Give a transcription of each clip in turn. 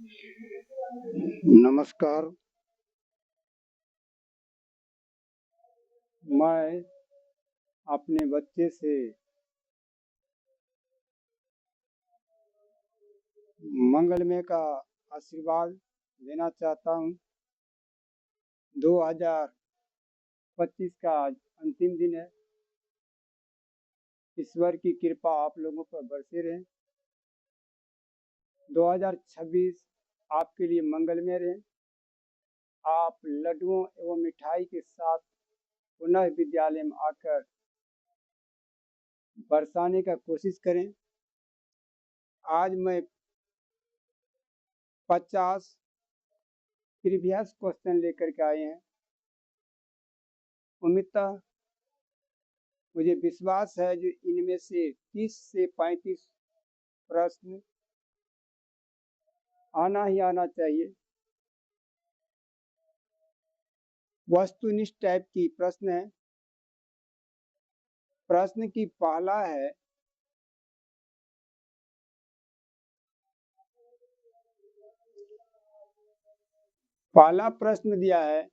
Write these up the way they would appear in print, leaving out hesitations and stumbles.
नमस्कार। मैं अपने बच्चे से मंगलमय का आशीर्वाद लेना चाहता हूँ। 2025 का आज अंतिम दिन है। ईश्वर की कृपा आप लोगों पर बरसे रहे। 2026 आपके लिए मंगलमय रहे। आप लड्डुओं एवं मिठाई के साथ पुनः विद्यालय में आकर बरसाने का कोशिश करें। आज मैं 50 प्रीवियस क्वेश्चन लेकर के आए हैं। उम्मीदता मुझे विश्वास है जो इनमें से 30 से 35 प्रश्न आना ही आना चाहिए। वस्तुनिष्ठ टाइप की प्रश्न है। प्रश्न की पहला है, पहला प्रश्न दिया है,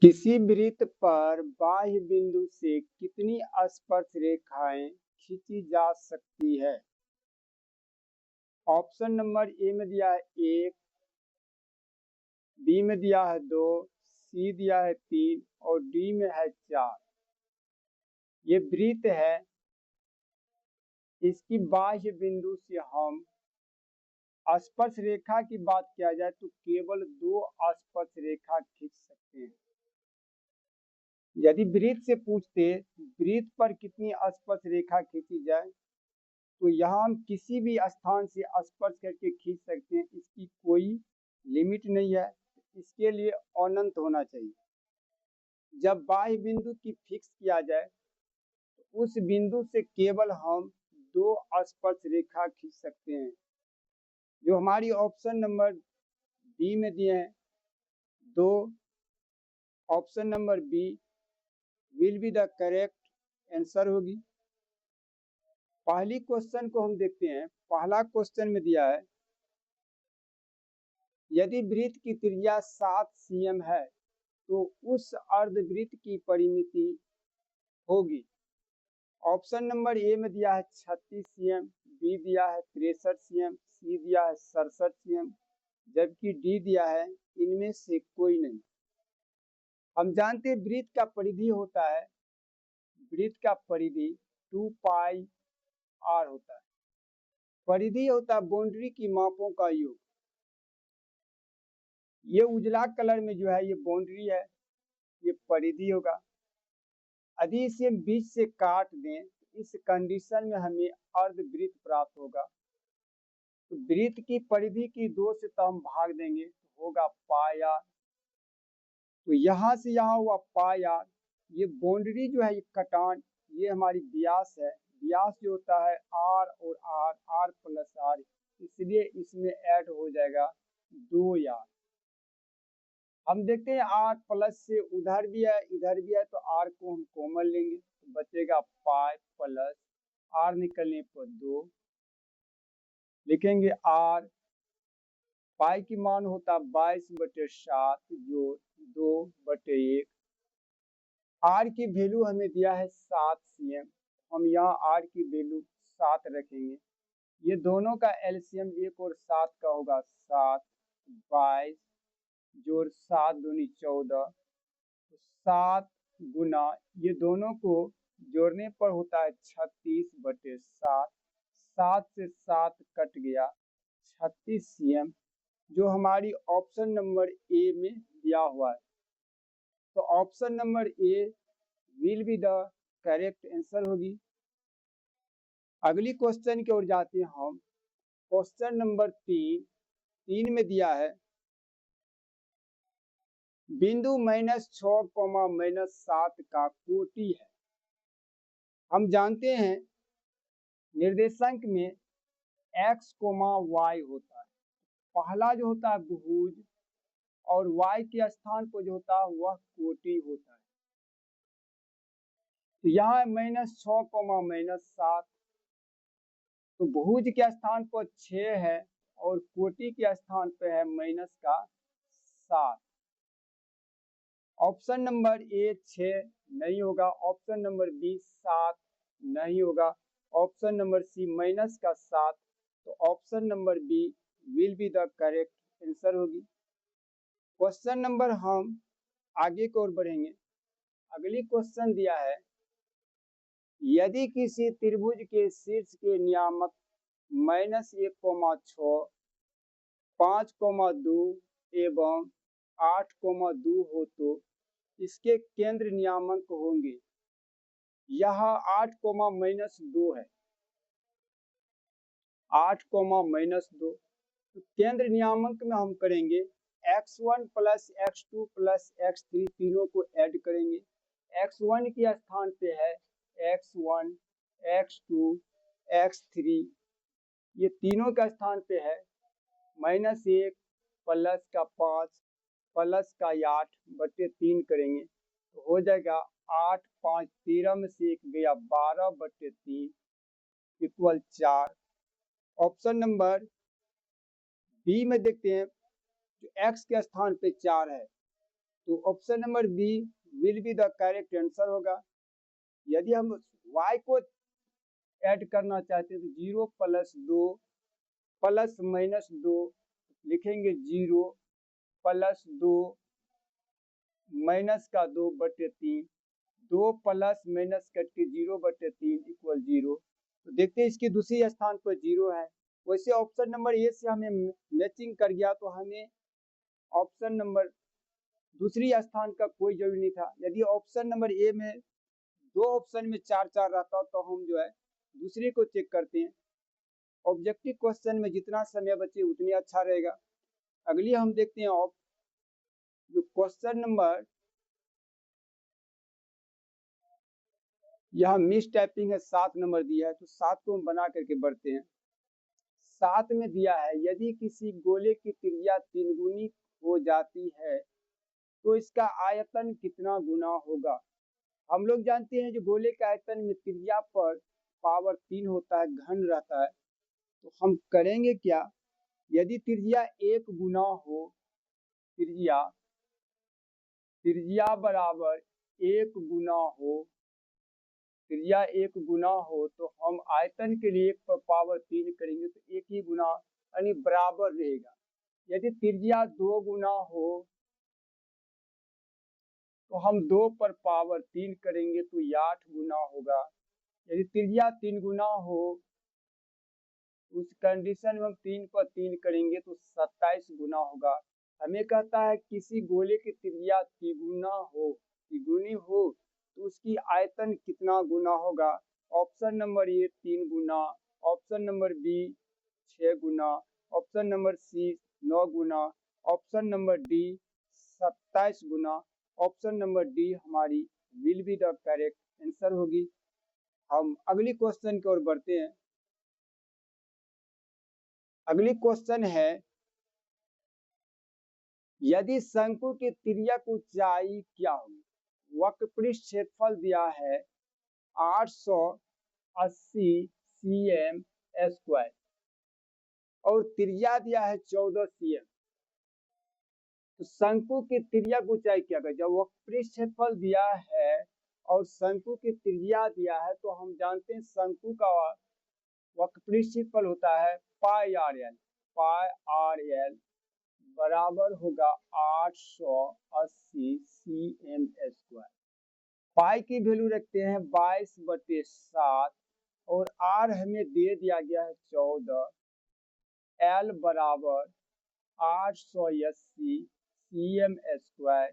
किसी वृत्त पर बाह्य बिंदु से कितनी स्पर्श रेखाएं खींची जा सकती है। ऑप्शन नंबर ए में दिया है 1, बी में दिया है 2, सी दिया है 3 और डी में है 4। ये वृत्त है, इसकी बाह्य बिंदु से हम स्पर्श रेखा की बात किया जाए तो केवल 2 स्पर्श रेखा खींच सकते हैं। यदि वृत्त से पूछते वृत्त पर कितनी स्पर्श रेखा खींची जाए तो यहाँ हम किसी भी स्थान से स्पर्श करके खींच सकते हैं। इसकी कोई लिमिट नहीं है। इसके लिए अनंत होना चाहिए। जब बाह्य बिंदु की फिक्स किया जाए तो उस बिंदु से केवल हम 2 स्पर्श रेखा खींच सकते हैं, जो हमारी ऑप्शन नंबर बी में दिए हैं 2। Option number B will be the correct answer होगी। पहली क्वेश्चन को हम देखते हैं। पहला क्वेश्चन में दिया है, यदि वृत्त की त्रिज्या 7 cm है तो उस अर्धवृत्त की परिमिति होगी। ऑप्शन नंबर ए में दिया है 36 cm, बी दिया है 63 cm, सी दिया है 67 cm, जबकि डी दिया है इनमें से कोई नहीं। हम जानते हैं वृत्त का परिधि होता है, वृत्त का परिधि 2 पाई आर होता है। परिधि होता है बाउंड्री की मापों का योग। ये उजला कलर में जो है ये बाउंड्री है, ये परिधि होगा। यदि इसे बीच से काट दें तो इस कंडीशन में हमें अर्धवृत्त प्राप्त होगा। तो वृत्त की परिधि की 2 से तो हम भाग देंगे तो होगा पाई आर। तो यहाँ से यहाँ हुआ पाई आर। ये बाउंड्री जो है ये कटान, ये हमारी व्यास है। व्यास जो होता है आर और आर, आर प्लस आर, इसलिए इसमें ऐड हो जाएगा 2 आर। हम देखते हैं आर प्लस से उधर भी है इधर भी है, तो आर को हम कॉमन लेंगे तो बचेगा पाई प्लस आर, निकलने पर 2 लिखेंगे आर। पाई की मान होता 22/7 जो 2/1। आर की वैल्यू हमें दिया है 7 cm। हम यहाँ आर की वैल्यू 7 रखेंगे। ये दोनों का एलसीएम 1 और 7 का होगा 7, 22 जोड़ 7 दूनी 14, 7 गुना ये दोनों को जोड़ने पर होता है 36/7। 7 से 7 कट गया, 36 cm, जो हमारी ऑप्शन नंबर ए में दिया हुआ है। तो option number A will be the correct answer होगी। अगली क्वेश्चन की ओर जाते हैं हम। क्वेश्चन नंबर 3 में दिया है, बिंदु -6, -7 का कोटि है। हम जानते हैं निर्देशांक में x, y होता है। पहला जो होता है बहुभुज और y के स्थान पर जो होता है वह कोटि होता है। तो यहाँ -6, -7, तो भुज के स्थान पर 6 है और कोटि के स्थान पे है -7। ऑप्शन नंबर ए 6 नहीं होगा, ऑप्शन नंबर बी 7 नहीं होगा, ऑप्शन नंबर सी -7, तो option number B will be the correct answer होगी। क्वेश्चन नंबर हम आगे की ओर बढ़ेंगे। अगली क्वेश्चन दिया है, यदि किसी त्रिभुज के शीर्ष के नियामक -1,6, 5,2 एवं 8,2 हो तो इसके केंद्र नियामक होंगे। यहाँ 8,-2 है, 8,-2, तो केंद्र नियामक में हम करेंगे x1 + x2 + x3 तीनों को ऐड करेंगे। x1 के स्थान पे है x1, x2, x3, ये तीनों का स्थान पे है -1 +5 +8/3 करेंगे तो हो जाएगा 8, 5, 13 में से 1 गया 12/3 = 4। ऑप्शन नंबर बी में देखते हैं, जो x के स्थान पे 4 है, तो option number B will be the correct answer होगा। यदि हम y को ऐड करना चाहते हैं तो 0 + 2 ± 2 लिखेंगे, 0 + 2 -2/3, 2 प्लस माइनस कट के 0/3 = 0। तो देखते हैं इसके दूसरी स्थान पर 0 है। वैसे ऑप्शन नंबर ए से हमें मैचिंग कर गया तो हमें ऑप्शन नंबर दूसरी स्थान का कोई जरूरी नहीं था। यदि ऑप्शन नंबर ए में 2 ऑप्शन में 4-4 रहता तो हम जो है दूसरे को चेक करते हैं। ऑब्जेक्टिव क्वेश्चन में जितना समय बचे उतनी अच्छा रहेगा। अगली हम देखते हैं जो क्वेश्चन नंबर, यहाँ मिस टाइपिंग है, 7 नंबर दिया है, तो 7 को हम बना करके बढ़ते हैं। 7 में दिया है, यदि किसी गोले की त्रिज्या 3 गुनी हो जाती है तो इसका आयतन कितना गुना होगा। हम लोग जानते हैं जो गोले के आयतन में त्रिज्या पर पावर 3 होता है, घन रहता है, तो हम करेंगे क्या, यदि त्रिज्या 1 गुना हो, त्रिज्या बराबर 1 गुना हो, त्रिज्या 1 गुना हो तो हम आयतन के लिए 1 पर पावर 3 करेंगे तो 1 ही गुना यानी बराबर रहेगा। यदि त्रिज्या 2 गुना हो तो हम 2 पर पावर 3 करेंगे तो 8 गुना होगा। यदि त्रिज्या 3 गुना हो उस कंडीशन में हम 3 पर 3 करेंगे तो 27 गुना होगा। हमें कहता है किसी गोले की त्रिज्या तिगुनी हो तो उसकी आयतन कितना गुना होगा। ऑप्शन नंबर ए 3 गुना, ऑप्शन नंबर बी 6 गुना, ऑप्शन नंबर सी 9 गुना, ऑप्शन नंबर डी 27 गुना, ऑप्शन नंबर डी हमारी will be the correct answer होगी। हम अगली क्वेश्चन की ओर बढ़ते हैं। अगली क्वेश्चन है, यदि शंकु की तिर्यक ऊंचाई क्या होगी। वक्रपृष्ठ क्षेत्रफल दिया है 880 cm² और त्रिज्या दिया है 14 cm, तो शंकु की तिर्यक ऊंचाई क्या होगी। जब वक्रपृष्ठ क्षेत्रफल दिया है और शंकु की त्रिज्या दिया है तो हम जानते हैं शंकु का वक्रपृष्ठ क्षेत्रफल होता है πr/l, πr/l बराबर होगा 880 cm²। पाई की वैल्यू रखते हैं 22/7 और आर हमें दे दिया गया है 14, एल बराबर 880 cm²।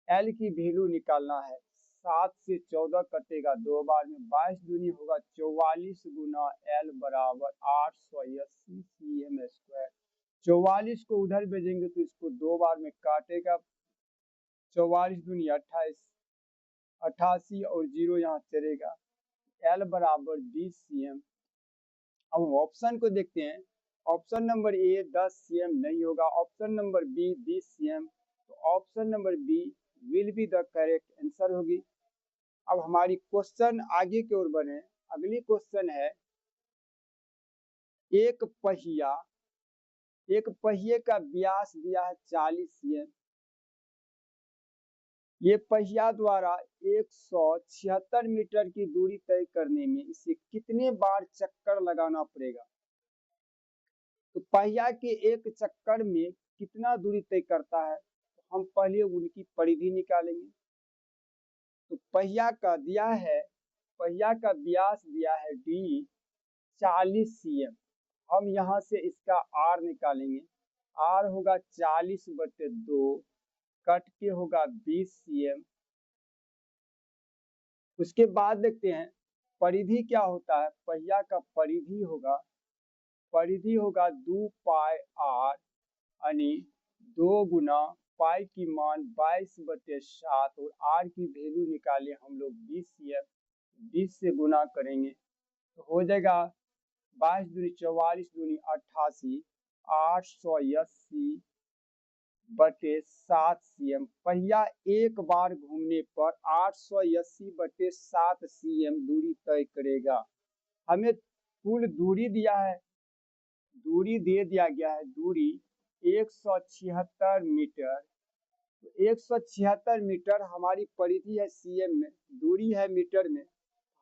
एल की वैल्यू निकालना है, 7 से 14 कटेगा 2 बार में, 22 दूनी होगा 44 गुना एल बराबर 880 cm²। 44 को उधर भेजेंगे तो इसको 2 बार में काटेगा, 44 दूनी 28, 88 और 0 यहाँ चलेगा, एल बराबर 20 cm। अब ऑप्शन को देखते हैं। ऑप्शन नंबर ए 10 cm नहीं होगा, ऑप्शन नंबर बी 20 cm, तो option number B will be the correct answer होगी। अब हमारी क्वेश्चन आगे की ओर बढ़े। अगली क्वेश्चन है एक पहिया, एक पहिए का व्यास दिया है 40 cm। ये पहिया द्वारा 176 मीटर की दूरी तय करने में इसे कितने बार चक्कर लगाना पड़ेगा। तो पहिया के एक चक्कर में कितना दूरी तय करता है, तो हम पहले उनकी परिधि निकालेंगे। तो पहिया का दिया है, पहिया का व्यास दिया है d 40 cm। हम यहाँ से इसका r निकालेंगे। r होगा 40/2, कट के होगा 20 cm। उसके बाद देखते हैं परिधि क्या होता है। पहिया का परिधि होगा 2 पाई r, यानी 2 गुना पाई की मान 22/7 और r की वैल्यू निकाले हम लोग 20 cm। 20 से गुना करेंगे तो हो जाएगा 22 दूनी 44 दूनी 88, 880/7 cm। पहिया एक बार घूमने पर 880/7 cm दूरी तय करेगा। हमें कुल दूरी दिया है, दूरी दे दिया गया है, दूरी 176 मीटर। तो 176 मीटर हमारी परिधि है cm में, दूरी है मीटर में।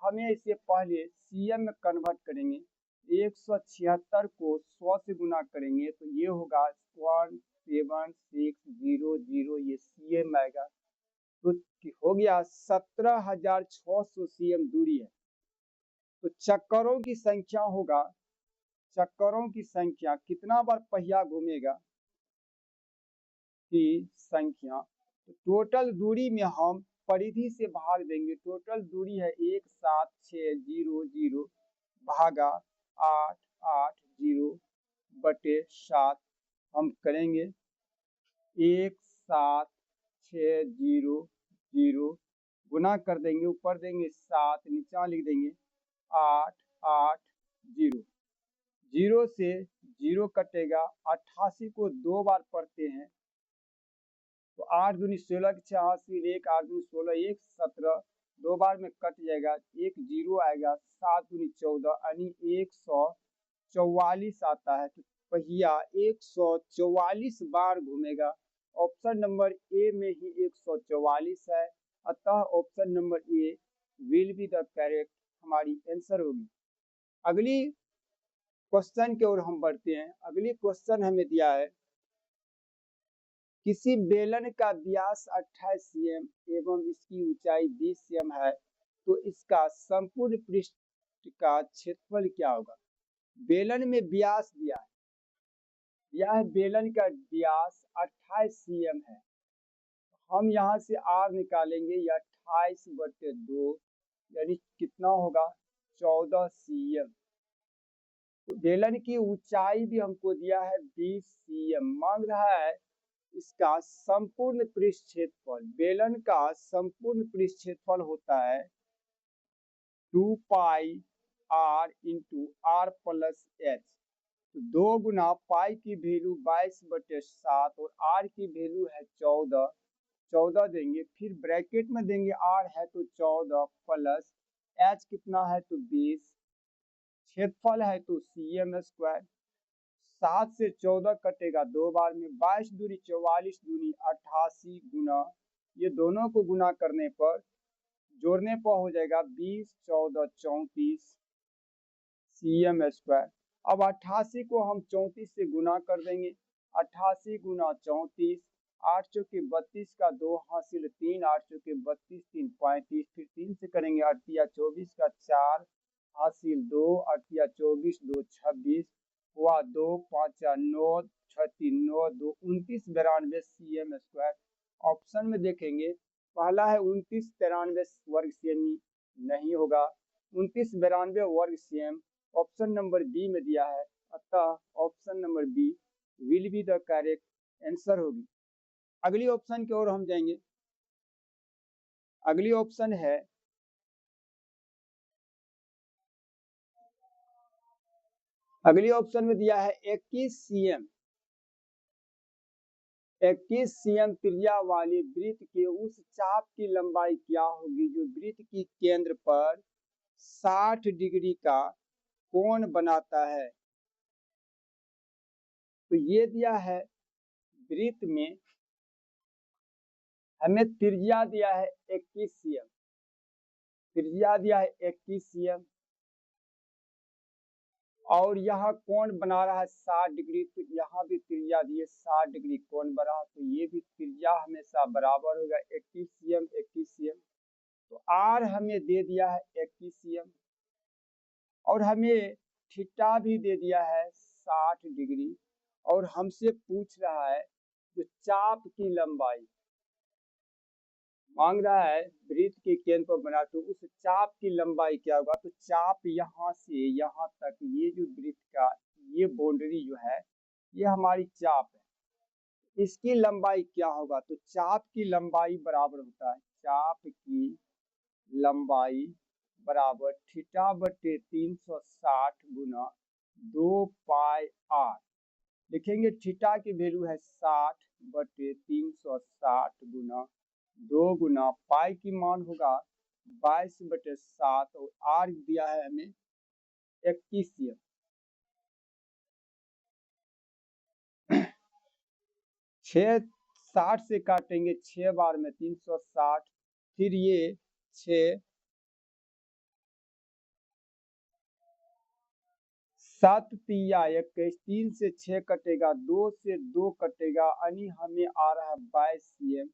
हमें इसे पहले cm में कन्वर्ट करेंगे। 176 को 100 से गुना करेंगे तो ये होगा 17600, ये cm आएगा। तो हो गया 17,600 cm दूरी है। तो चक्करों की संख्या होगा, चक्करों की संख्या कितना बार पहिया घूमेगा की संख्या। तो टोटल दूरी में हम परिधि से भाग देंगे। टोटल दूरी है 17600 भागा 880/7। हम करेंगे 17600 गुना कर देंगे, ऊपर देंगे 7, नीचा लिख देंगे 880। 0 से 0 कटेगा। 88 को 2 बार पढ़ते हैं तो 8 दूनी 16 की 86, 1 8 दूनी 16, 1 17, 2 बार में कट जाएगा, 1 0 आएगा। 7 दूनी 14 यानी 144 आता है। तो पहिया 144 बार घूमेगा। ऑप्शन नंबर ए में ही 144 है, अतः option number A will be the correct हमारी आंसर होगी। अगली क्वेश्चन की ओर हम बढ़ते हैं। अगली क्वेश्चन हमें दिया है किसी बेलन का व्यास 28 cm एवं इसकी ऊंचाई 20 cm है, तो इसका संपूर्ण पृष्ठ का क्षेत्रफल क्या होगा। बेलन में व्यास दिया है, यह बेलन का व्यास 28 cm है। हम यहाँ से r निकालेंगे, यह 28/2 यानी कितना होगा 14 cm। बेलन की ऊंचाई भी हमको दिया है 20 cm। मांग रहा है इसका संपूर्ण पृष्ठ क्षेत्रफल। बेलन का संपूर्ण पृष्ठ क्षेत्रफल होता है 2 पाई r into r plus h। तो 2 गुना पाई की वैल्यू 22/7 और r की वैल्यू है 14, 14 देंगे, फिर ब्रैकेट में देंगे r है तो 14 प्लस h कितना है तो 20, क्षेत्रफल है तो cm²। 7 से 14 कटेगा 2 बार में, 22 दूनी 44 दूनी 88 गुना, ये दोनों को गुना करने पर जोड़ने पर हो जाएगा 20 14 34 cm²। अब 88 को हम 34 से गुना कर देंगे। 88 गुना 34, 8 चौके 32 का 2 हासिल 3, 8 चौके 32 3 35, फिर 3 से करेंगे 8 या 24 का 4 हासिल 2, 8 या 24 2 26 हुआ 2 5 9 6 3 9 2 29 92 cm²। ऑप्शन में देखेंगे पहला है 29 93 वर्ग सेमी, नहीं होगा। 29 92 वर्ग सेम ऑप्शन नंबर बी में दिया है, अतः option number B will be the correct answer होगी। अगली ऑप्शन की ओर हम जाएंगे। अगली ऑप्शन है अगली ऑप्शन में दिया है 21 cm। 21 cm त्रिज्या वाले वृत्त के उस चाप की लंबाई क्या होगी जो वृत्त की केंद्र पर 60 डिग्री का कोण बनाता है। तो ये दिया है वृत्त में हमें त्रिज्या दिया है 21 cm, त्रिज्या दिया है 21 cm और यहाँ कोण बना रहा है 60 डिग्री। तो यहाँ भी त्रिज्या दिए 60 डिग्री कोण बना, तो ये भी त्रिज्या हमेशा बराबर होगा 21 cm 21 cm। तो आर हमें दे दिया है 21 cm और हमें थीटा भी दे दिया है 60 डिग्री और हमसे पूछ रहा है जो चाप की लंबाई मांग रहा है वृत्त के केंद्र पर बना, तो उस चाप की लंबाई क्या होगा। तो चाप यहाँ से यहाँ तक ये जो वृत्त का ये बाउंड्री जो है ये हमारी चाप है, इसकी लंबाई क्या होगा। तो चाप की लंबाई बराबर होता है चाप की लंबाई बराबर थीटा बटे 360 गुना 2 पाई आर। लिखेंगे थीटा की वैल्यू है 60 बटे 360 गुना 2 गुना पाई की मान होगा 22 बटे 7 और आर दिया है हमें 21 cm। 60 से काटेंगे 6 बार में 360, फिर ये 6 7 तिया 21, 3 से 6 कटेगा, 2 से 2 कटेगा, यानी हमें आ रहा है 22 cm।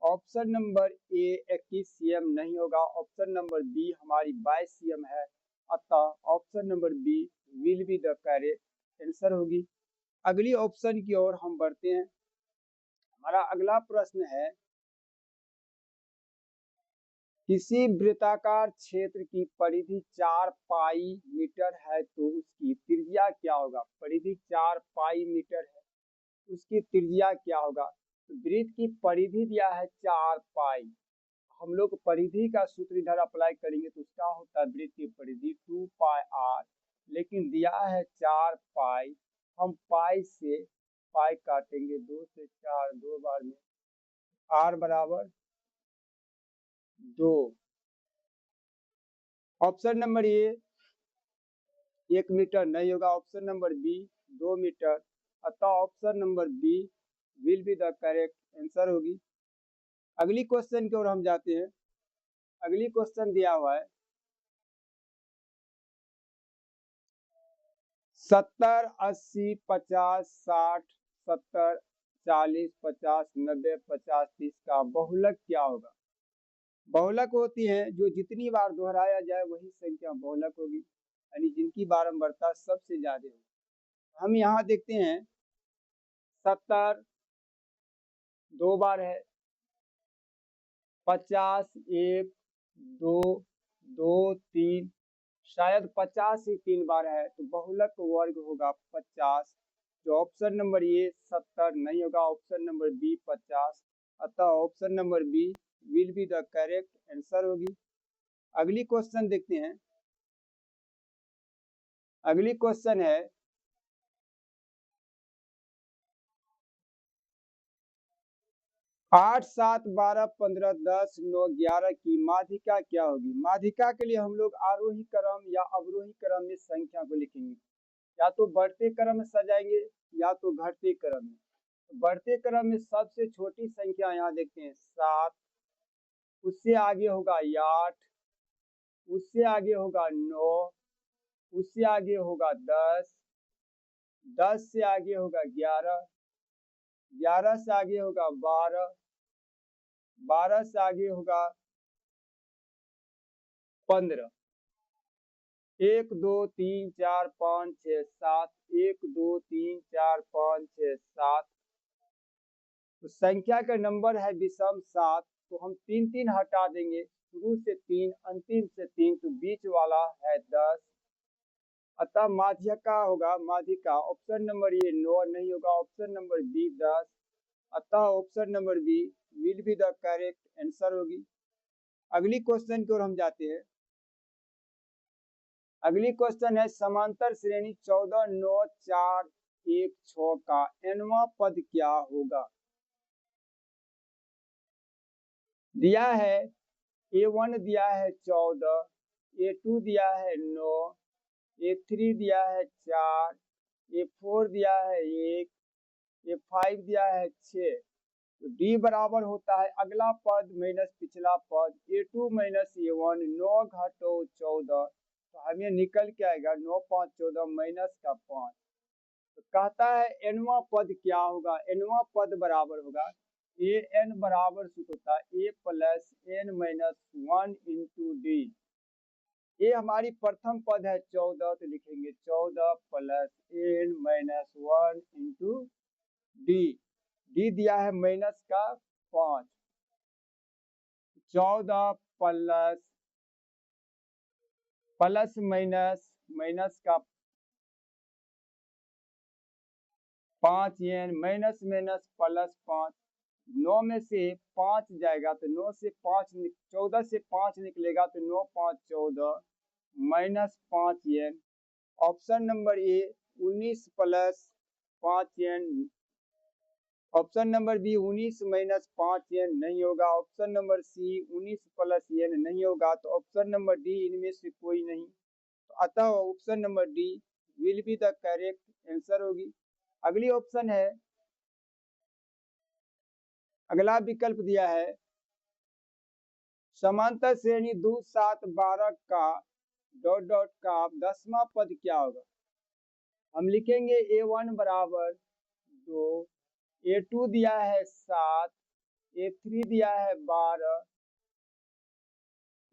ऑप्शन नंबर ए 21 cm नहीं होगा, ऑप्शन नंबर बी हमारी 22 cm है, अतः option number B will be the correct answer होगी। अगली ऑप्शन की ओर हम बढ़ते हैं। हमारा अगला प्रश्न है किसी वृत्ताकार क्षेत्र की परिधि 4 पाई मीटर है तो उसकी त्रिज्या क्या होगा। परिधि 4 पाई मीटर है, उसकी त्रिज्या क्या होगा। तो वृत्त की परिधि दिया है 4 पाई, हम लोग परिधि का सूत्र इधर अप्लाई करेंगे तो उसका होता है वृत्त की परिधि 2 पाई आर, लेकिन दिया है 4 पाई, हम पाई से पाई काटेंगे 2 से 4 2 बार में आर बराबर 2। ऑप्शन नंबर ए 1 मीटर नहीं होगा, ऑप्शन नंबर बी 2 मीटर, अतः option number B will be the correct answer होगी। अगली क्वेश्चन की ओर हम जाते हैं। अगली क्वेश्चन दिया हुआ है 70 80 50 60 70 40 50 90 50 30 का बहुलक क्या होगा। बहुलक होती है जो जितनी बार दोहराया जाए वही संख्या बहुलक होगी, यानी जिनकी बारंबारता सबसे ज्यादा होगी। हम यहाँ देखते हैं 70 2 बार है, 50 1 2 2 3, शायद 50 ही 3 बार है, तो बहुलक वर्ग होगा 50। जो ऑप्शन नंबर ए 70 नहीं होगा, ऑप्शन नंबर बी 50, अतः option number B will be the correct answer होगी। अगली क्वेश्चन देखते हैं। अगली क्वेश्चन है 8 7 12 15 10 9 11 की माध्यिका क्या होगी। माध्यिका के लिए हम लोग आरोही क्रम या अवरोही क्रम में संख्या को लिखेंगे, या तो बढ़ते क्रम में सजाएंगे या तो घटते क्रम में। बढ़ते क्रम में सबसे छोटी संख्या यहाँ देखते हैं 7, उससे आगे होगा 8, उससे आगे होगा 9, उससे आगे होगा 10, 10 से आगे होगा 11, 11 से आगे होगा 12, 12 से आगे होगा 15। 1 2 3 4 5 6 7, 1 2 3 4 5 6 7, तो संख्या का नंबर है विषम 7, तो हम 3 3 हटा देंगे, शुरू से 3 अंतिम से 3, तो बीच वाला है 10, अतः माध्यिका होगा माध्यिका ऑप्शन नंबर ए 9 नहीं होगा, ऑप्शन नंबर बी 10, अतः option number B will be the correct answer होगी। अगली क्वेश्चन की ओर हम जाते हैं। अगली क्वेश्चन है समांतर श्रेणी 14 9 4 1 6 का nवां पद क्या होगा। दिया है A1 दिया है 14, A2 दिया है 9, A3 दिया है 4, A4 दिया है 1, A5 दिया है 6। तो D बराबर होता है अगला पद माइनस पिछला पद, A2 माइनस A1, 9 घटो 14, तो हमें निकल के आएगा 9 5 14 माइनस का 5। तो कहता है एनवा पद क्या होगा, एनवा पद बराबर होगा ए एन बराबर सूत्र होता है A plus N minus 1 into D. ये हमारी प्रथम पद है 14, तो लिखेंगे 14 plus N minus 1 into D. D दिया है माइनस का 5, 14 प्लस माइनस माइनस का 5 एन माइनस माइनस प्लस 5, 9 में से 5 जाएगा तो 9 से 5 14 से 5 निकलेगा तो 9 5 14 minus 5 N. Option number A 19 plus 5 N, option number B 19 minus 5 N नहीं होगा, option number C 19 plus N नहीं होगा, तो ऑप्शन नंबर डी इनमें से कोई नहीं। तो अतः option number D will be the correct answer होगी। अगली ऑप्शन है, अगला विकल्प दिया है समांतर श्रेणी 2 7 12 का डॉट डॉट का 10वां पद क्या होगा। हम लिखेंगे A1 बराबर 2, A2 दिया है 7, A3 दिया है 12,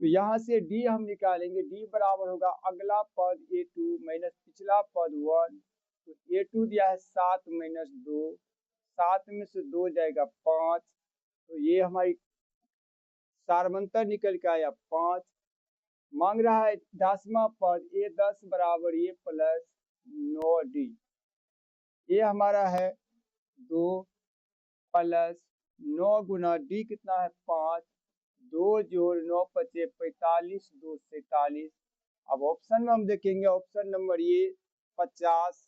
तो यहाँ से D हम निकालेंगे, D बराबर होगा अगला पद A2 माइनस पिछला पद 1, तो A2 दिया है 7 माइनस 2, 7 में से 2 जाएगा 5, तो ये हमारी सारमंतर निकल के आया 5। मांग रहा है 10वां पद A10 बराबर A प्लस 9D। ये हमारा है 2 प्लस 9 गुना D कितना है 5, 2 जोड़ 9 पचे 45, 2 47। अब ऑप्शन में हम देखेंगे, ऑप्शन नंबर ए 50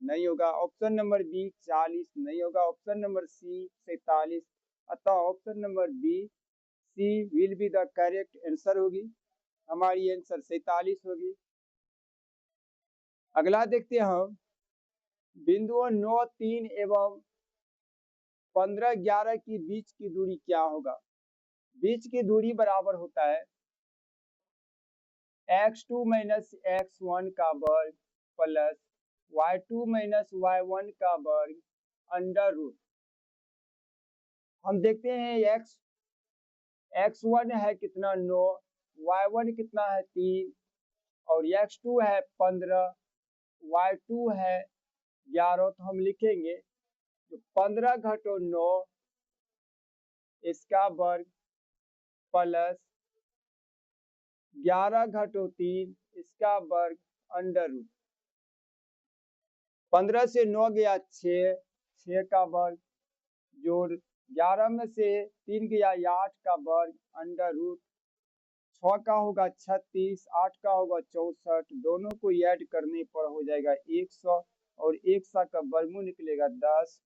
नहीं होगा, ऑप्शन नंबर बी 40 नहीं होगा, ऑप्शन नंबर सी 47, अतः option number B C will be the correct answer होगी, हमारी आंसर 47 होगी। अगला देखते हैं हम, बिंदुओं 9 3 एवं 15 11 की बीच की दूरी क्या होगा। बीच की दूरी बराबर होता है x2 माइनस x1 का वर्ग प्लस y2 माइनस y1 का वर्ग अंडर रूट। हम देखते हैं x1 है कितना 9, y1 कितना है 3 और x2 है 15, y2 है 11, तो हम लिखेंगे तो 15 घटो 9 इसका वर्ग प्लस 11 घटो 3 इसका वर्ग अंडर रूट। 15 से 9 गया 6, 6 का वर्ग जोड़ 11 में से 3 गया 8 का वर्ग अंडर रूट। 6 का होगा 36, 8 का होगा 64, दोनों को ऐड करने पर हो जाएगा 100 और 100 का वर्गमूल निकलेगा 10।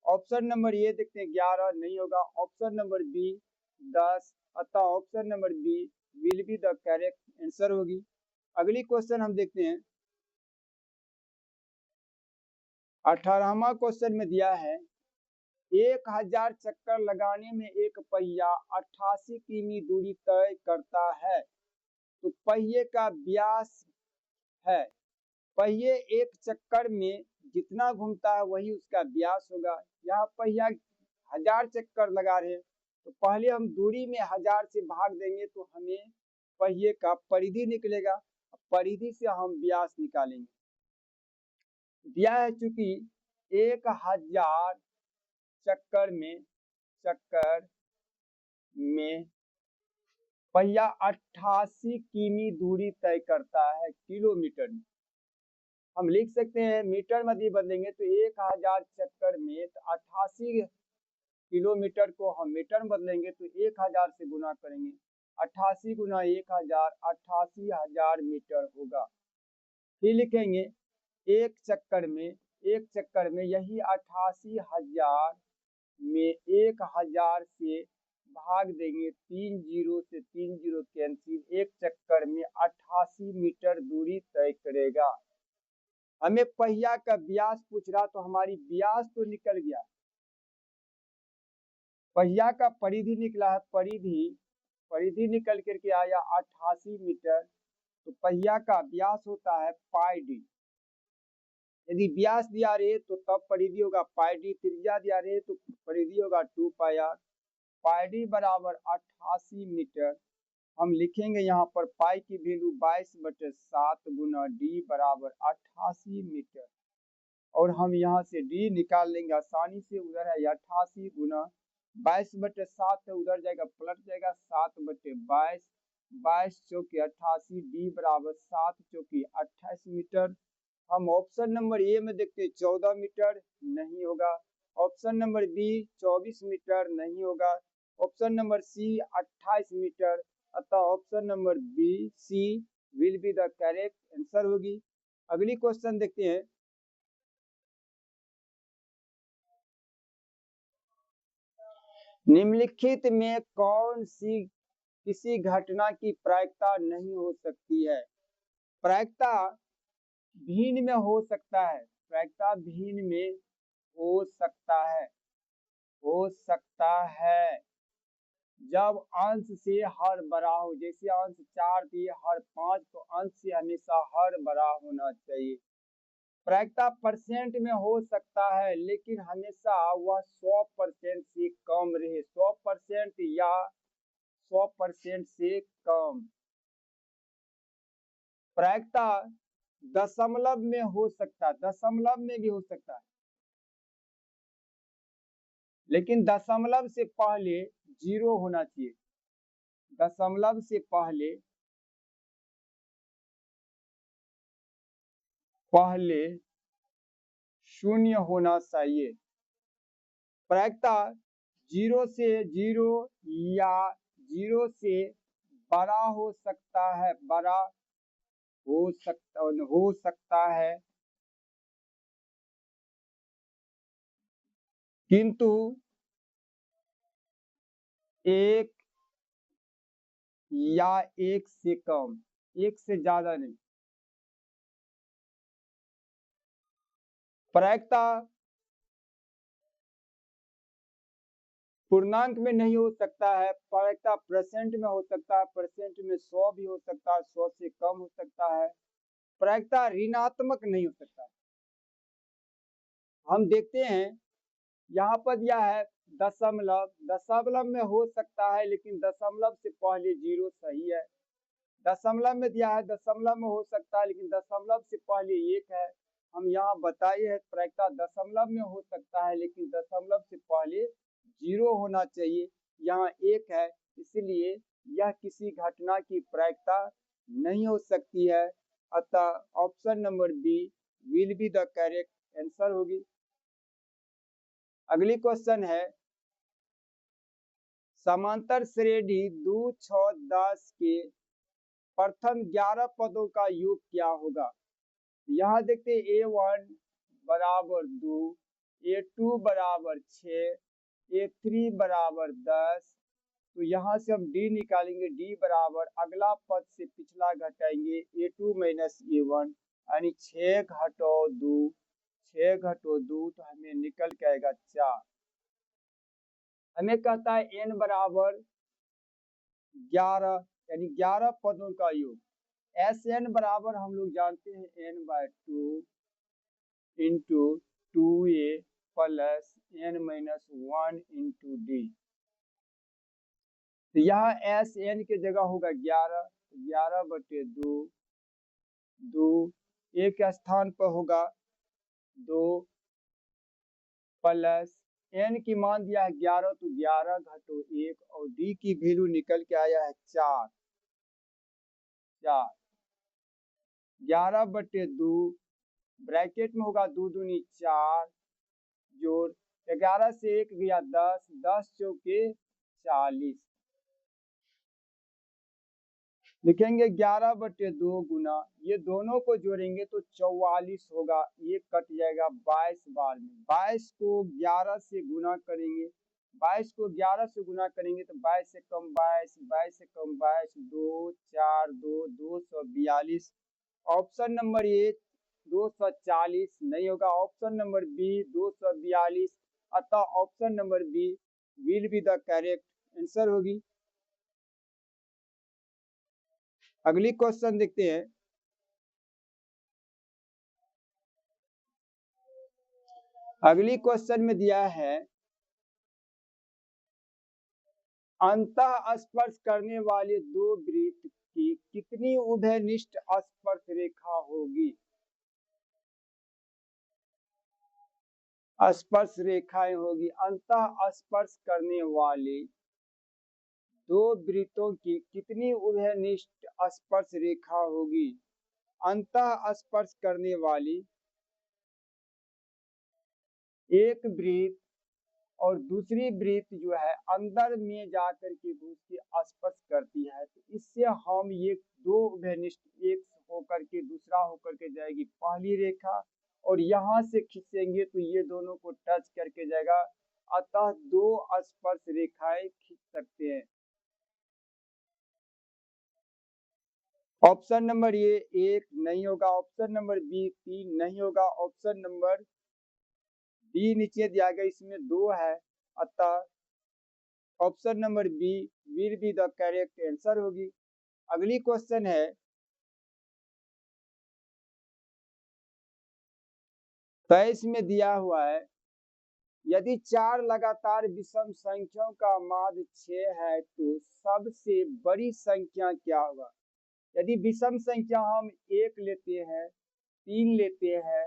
ऑप्शन नंबर ए देखते हैं 11 नहीं होगा, ऑप्शन नंबर बी 10, अतः option number B will be the correct answer होगी। अगली क्वेश्चन हम देखते हैं, 18वां क्वेश्चन में दिया है 1000 चक्कर लगाने में एक पहिया 88 किमी दूरी तय करता है, तो पहिए का व्यास है। पहिए एक चक्कर में जितना घूमता है वही उसका व्यास होगा। यहाँ पहिया 1000 चक्कर लगा रहे हैं, तो पहले हम दूरी में 1000 से भाग देंगे तो हमें पहिए का परिधि निकलेगा, परिधि से हम व्यास निकालेंगे। दिया है चूंकि 1000 चक्कर में पहिया 88 किमी दूरी तय करता है किलोमीटर में। हम लिख सकते हैं मीटर में भी बदलेंगे तो 1000 चक्कर में 88 किलोमीटर को हम मीटर में बदलेंगे तो 1000 से गुना करेंगे, 88 गुना 1000 88,000 मीटर होगा। फिर लिखेंगे एक चक्कर में यही 88,000 में 1000 से भाग देंगे 3 जीरो से 3 जीरो कैंसिल, एक चक्कर में 88 मीटर दूरी तय करेगा। हमें पहिया का व्यास पूछ रहा, तो हमारी व्यास तो निकल गया, पहिया का परिधि निकला है, परिधि निकल करके आया 88 मीटर, तो पहिया का व्यास होता है पाई डी। यदि व्यास दिया रहे तो तब परिधि होगा पाई डी, त्रिज्या दिया रहे तो परिधि होगा 2 पाई आर। पाई डी बराबर 88 मीटर। हम लिखेंगे यहाँ पर पाई की वैल्यू 22/7 गुना डी बराबर 88 मीटर, और हम यहाँ से डी निकाल लेंगे आसानी से। उधर है 88 गुना 22/7 है, उधर जाएगा पलट जाएगा 7/22, 22 चौके 88, डी बराबर 7 चौके 28 मीटर। हम ऑप्शन नंबर ए में देखते हैं 14 मीटर, नहीं होगा। ऑप्शन नंबर बी 24 मीटर, नहीं होगा। ऑप्शन नंबर सी 28 मीटर, अतः option number B C will be the correct answer होगी। अगली क्वेश्चन देखते हैं। निम्नलिखित में कौन सी किसी घटना की प्रायिकता नहीं हो सकती है? प्रायिकता भिन्न में हो सकता है, प्रायिकता भिन्न में हो सकता है, हो सकता है जब अंश से हर बड़ा हो। जैसे अंश 4 दिए हर 5, तो अंश से हमेशा हर बड़ा होना चाहिए। प्रायिकता परसेंट में हो सकता है, लेकिन हमेशा वह 100% से कम रहे, 100% या 100% से कम। प्रायिकता दशमलव में हो सकता है, दशमलव में भी हो सकता है, लेकिन दशमलव से पहले 0 होना चाहिए, दशमलव से पहले शून्य होना चाहिए। प्रायिकता 0 से 0 या 0 से बड़ा हो सकता है, बड़ा हो सकता है, किंतु 1 या 1 से कम, 1 से ज्यादा नहीं। प्रायिकता पूर्णांक में नहीं हो सकता है, प्रायिकता परसेंट में हो सकता है, परसेंट में 100 भी हो सकता है, 100 से कम हो सकता है। प्रायिकता ऋणात्मक नहीं हो सकता। हम देखते हैं यहाँ पर दिया है दशमलव, दशमलव में हो सकता है, लेकिन दशमलव से पहले 0 सही है। दशमलव में दिया है दशमलव में हो सकता है, लेकिन दशमलव से पहले 1 है। हम यहाँ बताए हैं प्रायिकता दशमलव में हो सकता है, लेकिन दशमलव से पहले 0 होना चाहिए, यहाँ 1 है, इसलिए यह किसी घटना की प्रायिकता नहीं हो सकती है। अतः option number B will be the correct answer होगी। अगली क्वेश्चन है, समांतर श्रेणी 2, 6, 10 के प्रथम 11 पदों का योग क्या होगा? यहाँ देखते हैं A1 बराबर 2, A2 बराबर 6, A3 बराबर 10। तो यहाँ से हम D निकालेंगे, D बराबर अगला पद से पिछला घटाएंगे A2 माइनस A1, यानी 6 घटो 2, 6 घटो 2, तो हमें निकल के आएगा 4। हमें कहता है n बराबर 11, यानी 11 पदों का योग। Sn बराबर हम लोग जानते हैं n/2 into 2a plus n-1 into d। तो यहाँ Sn के जगह होगा 11, 11/2, 2 एक स्थान पर होगा 2 प्लस n की मान दिया है 11, तो 11 घटो 1, और d की वैल्यू निकल के आया है 4, 11/2 ब्रैकेट में होगा 2 दूनी 4 जोड़ 11 से 1 गया 10, 10 चौके 40, लिखेंगे 11/2 गुना, ये दोनों को जोड़ेंगे तो 44 होगा, ये कट जाएगा 22 बार में। 22 को 11 से गुना करेंगे, 22 को 11 से गुना करेंगे तो 22 से कम 22, 22 से कम 22, 2 4 2 242। ऑप्शन नंबर ए 240 नहीं होगा। Option number B 242। अतः option number B will be the correct answer होगी। अगली क्वेश्चन देखते हैं। अगली क्वेश्चन में दिया है अंतः स्पर्श करने वाले दो वृत्त की कितनी उभयनिष्ठ स्पर्श रेखा होगी। स्पर्श रेखाएं होगी। अंतः स्पर्श करने वाले दो वृत्तों की कितनी उभयनिष्ठ स्पर्श रेखा होगी। अंतः स्पर्श करने वाली एक वृत्त और दूसरी वृत्त जो है अंदर में जाकर के उसकी स्पर्श करती है, तो इससे हम ये दो उभयनिष्ठ, एक होकर के दूसरा होकर के जाएगी पहली रेखा, और यहाँ से खींचेंगे तो ये दोनों को टच करके जाएगा। अतः दो स्पर्श रेखाएं खींच सकते हैं। ऑप्शन नंबर ए 1 नहीं होगा। ऑप्शन नंबर बी 3 नहीं होगा। ऑप्शन नंबर डी नीचे दिया गया इसमें 2 है। अतः option number B will be the correct answer होगी। अगली क्वेश्चन है 23 में दिया हुआ है यदि 4 लगातार विषम संख्याओं का माध्य 6 है तो सबसे बड़ी संख्या क्या होगा। यदि विषम संख्या हम 1 लेते हैं, 3 लेते हैं,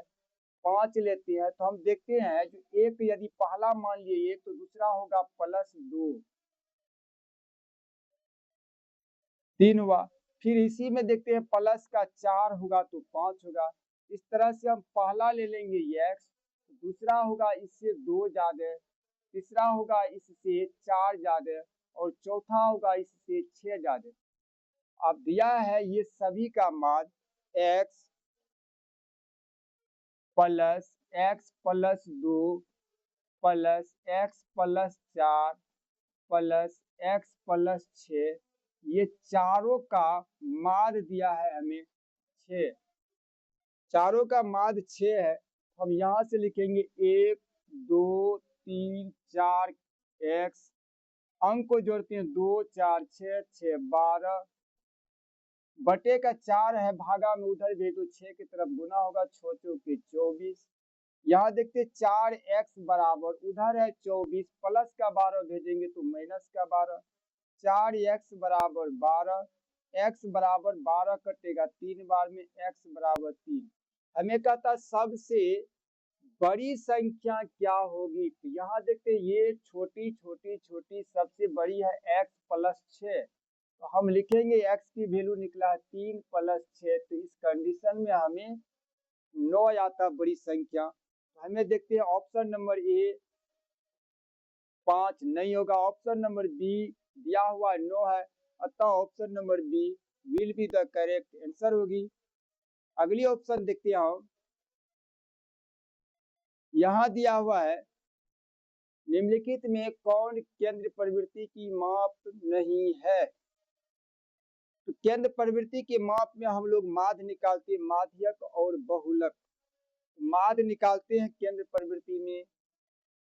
5 लेते हैं, तो हम देखते हैं जो एक यदि पहला मान लिए 1 तो दूसरा होगा +2, 3 हुआ। फिर इसी में देखते हैं प्लस का 4 होगा तो 5 होगा। इस तरह से हम पहला ले लेंगे x, दूसरा होगा इससे 2 ज्यादा, तीसरा होगा इससे 4 ज्यादा, और चौथा होगा इससे 6 ज्यादा। अब दिया है ये सभी का मान x plus x plus 2 plus x plus 4 plus x plus 6, ये चारों का माध्य दिया है हमें 6। चारों का माध्य 6 है। हम यहाँ से लिखेंगे 1 2 3 4 x, अंक को जोड़ते हैं 2 4 6 6 12, बटे का 4 है, भागा में उधर भी तो 6 की तरफ गुना होगा, 6 चौके 24। यहाँ देखते 4x बराबर उधर है 24, प्लस का 12 भेजेंगे तो माइनस का 12, 4x बराबर 12, x बराबर 12 कटेगा 3 बार में, x बराबर 3। हमें कहता सबसे बड़ी संख्या क्या होगी। तो यहाँ देखते ये छोटी छोटी छोटी सबसे बड़ी है x प्लस 6, तो हम लिखेंगे x की वैल्यू निकला है 3 प्लस 6, तो इस कंडीशन में हमें 9 आता बड़ी संख्या। तो हमें देखते हैं ऑप्शन नंबर ए 5 नहीं होगा। ऑप्शन नंबर बी दिया हुआ 9 है, अतः option number B will be the correct answer होगी। अगली ऑप्शन देखते हैं हम। यहाँ दिया हुआ है निम्नलिखित में कौन केंद्र प्रवृत्ति की माप नहीं है। तो केंद्र प्रवृत्ति के माप में हम लोग माध्य निकालते हैं, माध्यक और बहुलक। माध्य निकालते हैं केंद्र प्रवृत्ति में,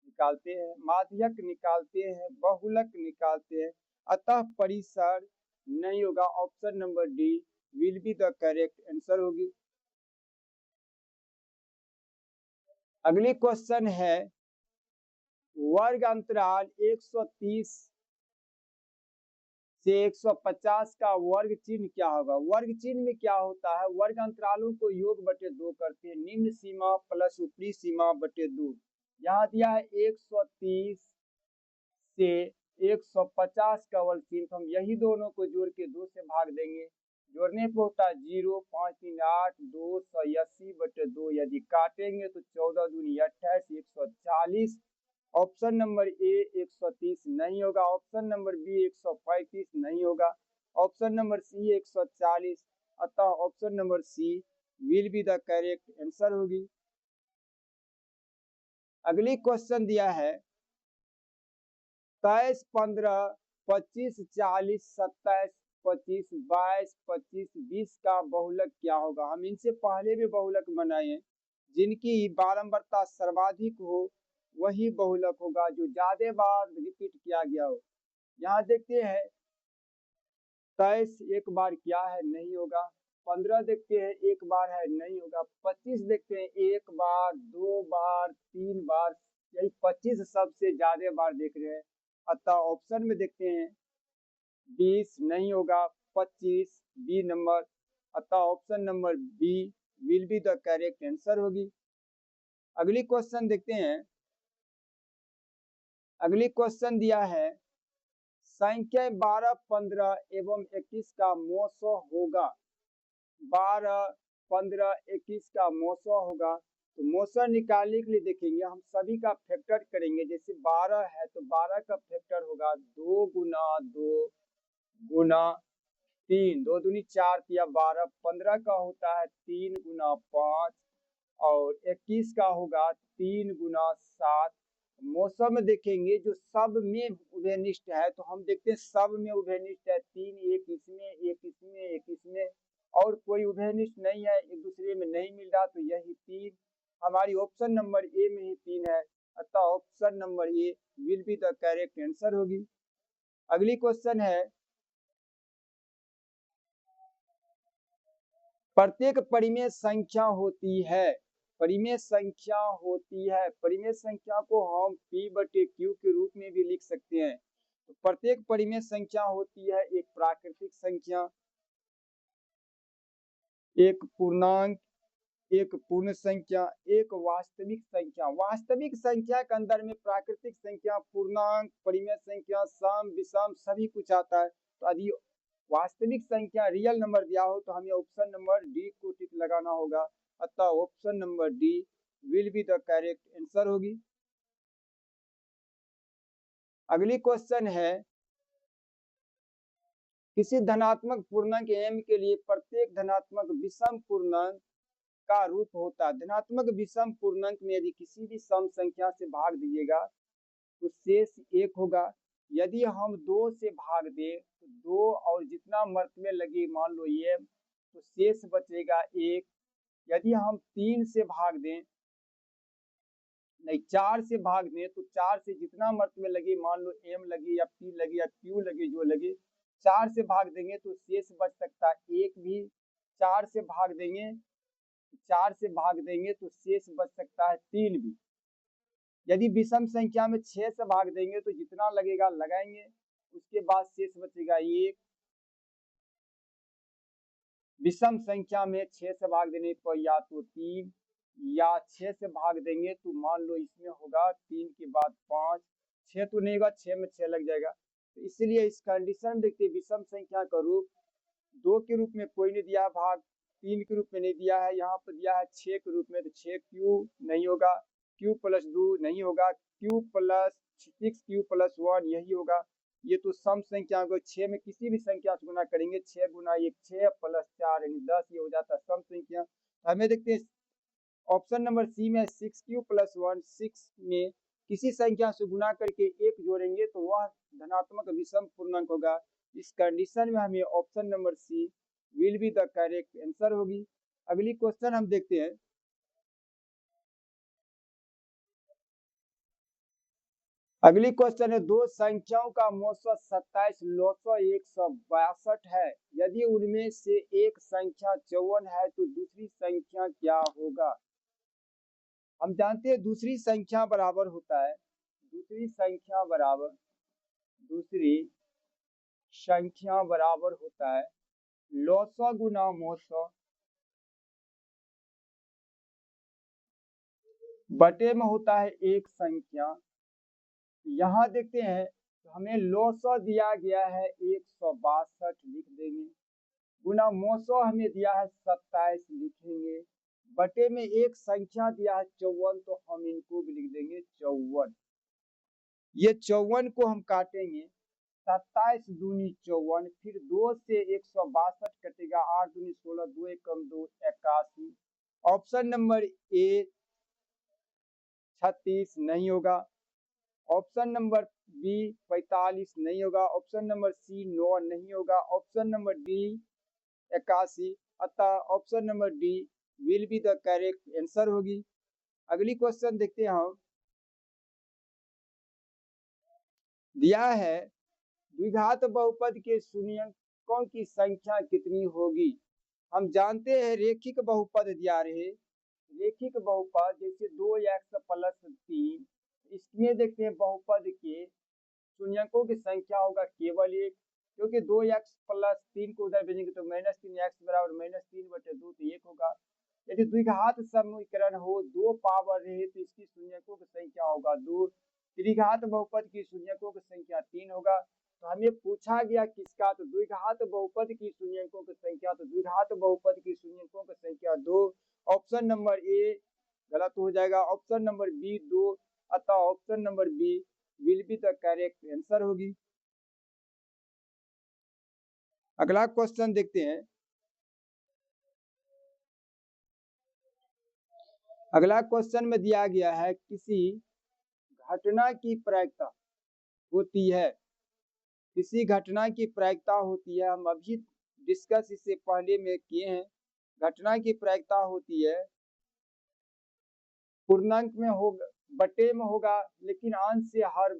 निकालते हैं माध्यक, निकालते हैं बहुलक, निकालते हैं, अतः परिसर नहीं होगा। Option number D will be the correct answer होगी। अगली क्वेश्चन है वर्ग अंतराल 130 से 150 का वर्ग चिन्ह क्या होगा। वर्ग चिन्ह में क्या होता है, वर्ग अंतरालों को योग बटे 2 करते हैं, निम्न सीमा प्लस ऊपरी सीमा बटे 2। यहाँ दिया है 130 से 150 का वर्ग चिन्ह, तो हम यही दोनों को जोड़ के 2 से भाग देंगे, जोड़ने पे होता है 0, 5 3 8, 280 बटे 2, यदि काटेंगे तो 14 दूनी 28, 140। ऑप्शन नंबर ए 130 नहीं होगा। ऑप्शन नंबर बी 135 नहीं होगा। ऑप्शन नंबर सी 140, अतः option number C will be the correct answer होगी। अगली क्वेश्चन दिया है 23, 15, 25, 40, 27, 25, 22, 25, 20 का बहुलक क्या होगा। हम इनसे पहले भी बहुलक बनाए हैं, जिनकी बारंबारता सर्वाधिक हो वही बहुलक होगा, जो ज्यादा बार रिपीट किया गया हो। यहाँ देखते हैं 23 एक बार क्या है, नहीं होगा। 15 देखते हैं एक बार है, नहीं होगा। 25 देखते हैं एक बार, 2 बार, 3 बार, यही 25 सबसे ज्यादा बार देख रहे हैं। अतः ऑप्शन में देखते हैं 20 नहीं होगा, 25 बी नंबर। अतः option number B will be the correct answer होगी। अगली क्वेश्चन देखते हैं। अगली क्वेश्चन दिया है संख्या 12, 15 एवं 21 का मौसा होगा। 12, 15, 21 का मौसा होगा। तो मौसा निकालने के लिए देखेंगे, हम सभी का फैक्टर करेंगे। जैसे 12 है तो 12 का फैक्टर होगा 2 गुना 2 गुना 3, 2 दूनी 4 या 12। 15 का होता है 3 गुना 5 और 21 का होगा 3 गुना 7। मौसम में देखेंगे जो सब में उभयनिष्ठ है, तो हम देखते हैं सब में उभयनिष्ठ है 3, एक इसमें, एक इसमें, एक इसमें, और कोई उभयनिष्ठ नहीं है, एक दूसरे में नहीं मिल रहा, तो यही 3 हमारी ऑप्शन नंबर ए में ही 3 है। अतः option number A will be the correct answer होगी। अगली क्वेश्चन है प्रत्येक परिमेय संख्या होती है। परिमेय संख्या होती है, परिमेय संख्या को हम p बटे q के रूप में भी लिख सकते हैं। तो प्रत्येक परिमेय संख्या होती है एक प्राकृतिक संख्या, एक पूर्णांक, एक पूर्ण संख्या, एक वास्तविक संख्या। वास्तविक संख्या के अंदर में प्राकृतिक संख्या, पूर्णांक, परिमेय संख्या, सम, विषम सभी कुछ आता है। तो यदि वास्तविक संख्या रियल नंबर दिया हो तो हमें ऑप्शन नंबर डी को टिक लगाना होगा। अतः option number D will be the correct answer होगी। अगली क्वेश्चन है किसी धनात्मक पूर्णांक m के लिए प्रत्येक धनात्मक विषम पूर्णांक का रूप होता है। धनात्मक विषम पूर्णांक में यदि किसी भी सम संख्या से भाग दीजिएगा तो शेष 1 होगा। यदि हम 2 से भाग दें तो 2 और जितना मर्त में लगे मान लो ये, तो शेष बचेगा 1। यदि हम 3 से भाग दें, नहीं 4 से भाग दें, तो 4 से जितना मर्त में लगे मान लो m लगे या p लगे या q लगे, जो लगे 4 से भाग देंगे तो शेष बच सकता है 1 भी। 4 से भाग देंगे, 4 से भाग देंगे तो शेष बच सकता है 3 भी। यदि विषम संख्या में 6 से भाग देंगे तो जितना लगेगा लगाएंगे, उसके बाद शेष बचेगा 1। विषम संख्या में 6 से भाग देने पर या तो 3 या 6 से भाग देंगे तो मान लो इसमें होगा 3 के बाद 5, 6 तो नहीं होगा, 6 में 6 लग जाएगा। तो इसलिए इस कंडीशन देखते विषम संख्या का रूप 2 के रूप में कोई नहीं दिया भाग, 3 के रूप में नहीं दिया है, यहाँ पर दिया है 6 के रूप में। तो 6q नहीं होगा, q प्लस 2 नहीं होगा, q प्लस 6q प्लस 1 यही होगा। ये तो सम संख्या को 6 में किसी भी संख्या से गुना करेंगे, 6 गुना 1 6 प्लस 4 यानी 10, ये हो जाता है सम संख्या। हमें देखते हैं ऑप्शन नंबर सी में 6q प्लस 1, 6 में किसी संख्या से गुना करके 1 जोड़ेंगे तो वह धनात्मक विषम पूर्णांक होगा। इस कंडीशन में हमें option number C will be the correct answer होगी। अगली क्वेश्चन हम देखते हैं। अगली क्वेश्चन है दो संख्याओं का मौसा 27, 900, 162 है। यदि उनमें से एक संख्या 54 है तो दूसरी संख्या क्या होगा। हम जानते हैं दूसरी संख्या बराबर होता है, दूसरी संख्या बराबर होता है 900 गुना 900 बटे में होता है एक संख्या। यहाँ देखते हैं तो हमें 900 दिया गया है 162 लिख देंगे, गुना 900 हमें दिया है 27 लिखेंगे, बटे में एक संख्या दिया है 54 तो हम इनको भी लिख देंगे 54। ये 54 को हम काटेंगे, 27 दूनी 54, फिर 2 से 162 कटेगा, 8 दूनी 16, 2 एकम 2 81। ऑप्शन नंबर ए 36 नहीं होगा, ऑप्शन नंबर बी 45 नहीं होगा, ऑप्शन नंबर सी 9 नहीं होगा, ऑप्शन नंबर डी 81, अतः option number D will be the correct answer होगी। अगली क्वेश्चन देखते हैं हम। दिया है द्विघात बहुपद के शून्यकों की संख्या कितनी होगी। हम जानते हैं रेखिक बहुपद दिया रहे, रेखिक बहुपद जैसे 2x प्लस 3, इसमें देखते हैं बहुपद के शून्यकों की संख्या होगा केवल एक, क्योंकि 2x प्लस 3 को उधर भेजेंगे तो -3x बराबर -3/2 तो 1 होगा। यदि द्विघात समीकरण हो, 2 पावर रहे तो इसकी शून्यकों की संख्या होगा 2, त्रिघात बहुपद की शून्यकों की संख्या 3 होगा। तो हमें पूछा गया किसका, तो द्विघात बहुपद की शून्यकों की संख्या, तो द्विघात बहुपद की शून्यकों की संख्या 2। ऑप्शन नंबर ए गलत हो जाएगा, ऑप्शन नंबर बी 2, अतः option number B will be the correct answer होगी। अगला क्वेश्चन देखते हैं। अगला क्वेश्चन में दिया गया है किसी घटना की प्रायिकता होती है, किसी घटना की प्रायिकता होती है, हम अभी डिस्कस इससे पहले में किए हैं। घटना की प्रायिकता होती है पूर्णांक में होगा, बटे में होगा, लेकिन अंश से हर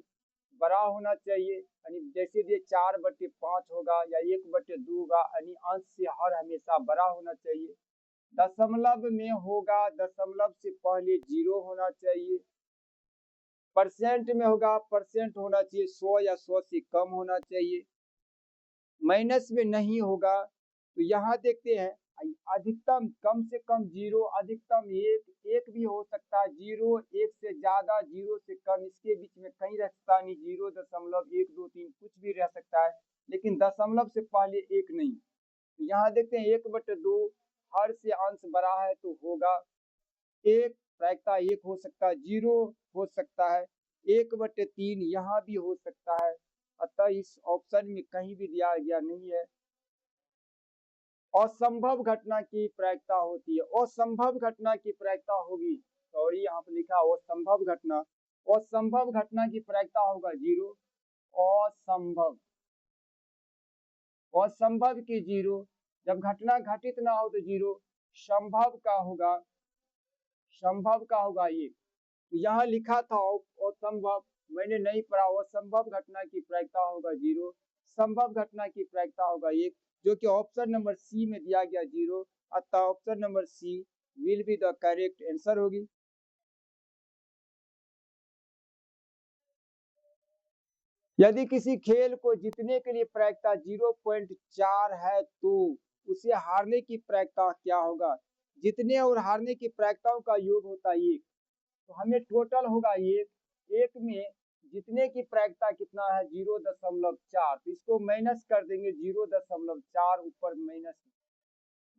बड़ा होना चाहिए, यानी जैसे ये 4/5 होगा या 1/2 होगा, यानी अंश से हर हमेशा बड़ा होना चाहिए। दशमलव में होगा, दशमलव से पहले 0 होना चाहिए। परसेंट में होगा, परसेंट होना चाहिए 100 या 100 से कम होना चाहिए। माइनस में नहीं होगा, तो यहाँ देखते हैं अधिकतम कम से कम 0, अधिकतम 1 भी हो सकता है, 0 1 से ज्यादा, 0 से कम, इसके बीच में कहीं रह सकता नहीं, 0.123 कुछ भी रह सकता है, लेकिन दशमलव से पहले 1 नहीं। यहाँ देखते हैं 1/2 हर से अंश बड़ा है तो होगा 1, प्रायिकता 1 हो सकता है, 0 हो सकता है, 1/3 यहाँ भी हो सकता है, अतः इस ऑप्शन में कहीं भी दिया गया नहीं है। असंभव घटना की प्रायिकता होती है, असंभव घटना की प्रायिकता होगी, सॉरी यहाँ पे लिखा असंभव घटना, असंभव घटना की प्रायिकता होगा 0, असंभव, असंभव की 0, जब घटना घटित ना हो तो 0, संभव का होगा, संभव का होगा 1। तो यहाँ लिखा था असंभव, मैंने नहीं पढ़ा, असंभव घटना की प्रायिकता होगा 0, संभव घटना की प्रायिकता होगा 1, जो कि ऑप्शन नंबर सी में दिया गया 0, अतः option number C will be the correct answer होगी। यदि किसी खेल को जीतने के लिए प्रायिकता 0.4 है तो उसे हारने की प्रायिकता क्या होगा। जीतने और हारने की प्रायिकताओं का योग होता है 1, तो हमें टोटल होगा 1 में जीतने की प्रायिकता कितना है 0.4, तो इसको माइनस कर देंगे 0.4, ऊपर माइनस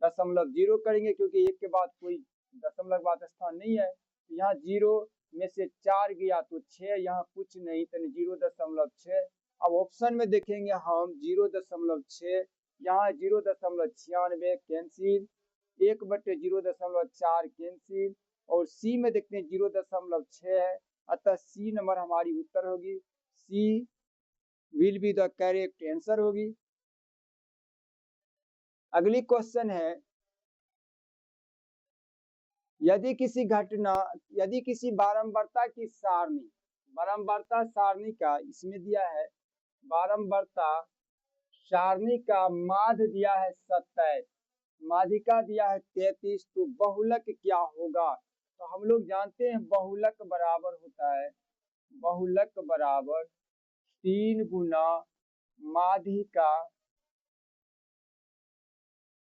0.0 करेंगे, क्योंकि 1 के बाद कोई दशमलव बाद स्थान नहीं है, तो यहाँ 0 में से 4 गया तो 6, यहाँ कुछ नहीं तो 0.6। अब ऑप्शन में देखेंगे हम 0.6, यहाँ 0.96 कैंसिल, 1/0.4 कैंसिल, और सी में देखते हैं 0.6 है, अतः सी नंबर हमारी उत्तर होगी, C will be the correct answer होगी। अगली क्वेश्चन है, यदि किसी बारंबारता की सारणी, बारंबारता सारणी का इसमें दिया है, बारंबारता सारणी का माध्य दिया है 27, माध्यिका दिया है 33, तो बहुलक क्या होगा। तो हम लोग जानते हैं बहुलक बराबर होता है, बहुलक बराबर 3 गुना माध्यिका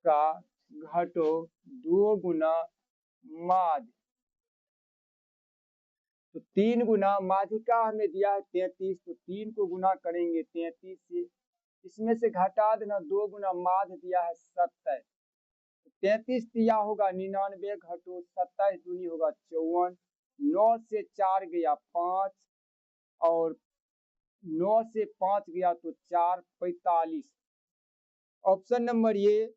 का घटो 2 गुना माध्य, तो 3 गुना माध्यिका हमें दिया है 33, तो 3 को गुना करेंगे 33 से, इसमें से घटा देना 2 गुना माध्य दिया है 27, 33 दिया होगा 99, घटो 27 दूनी होगा 54, 9 से 4 गया 5, और 9 से 5 गया तो 4, 45। ऑप्शन नंबर ए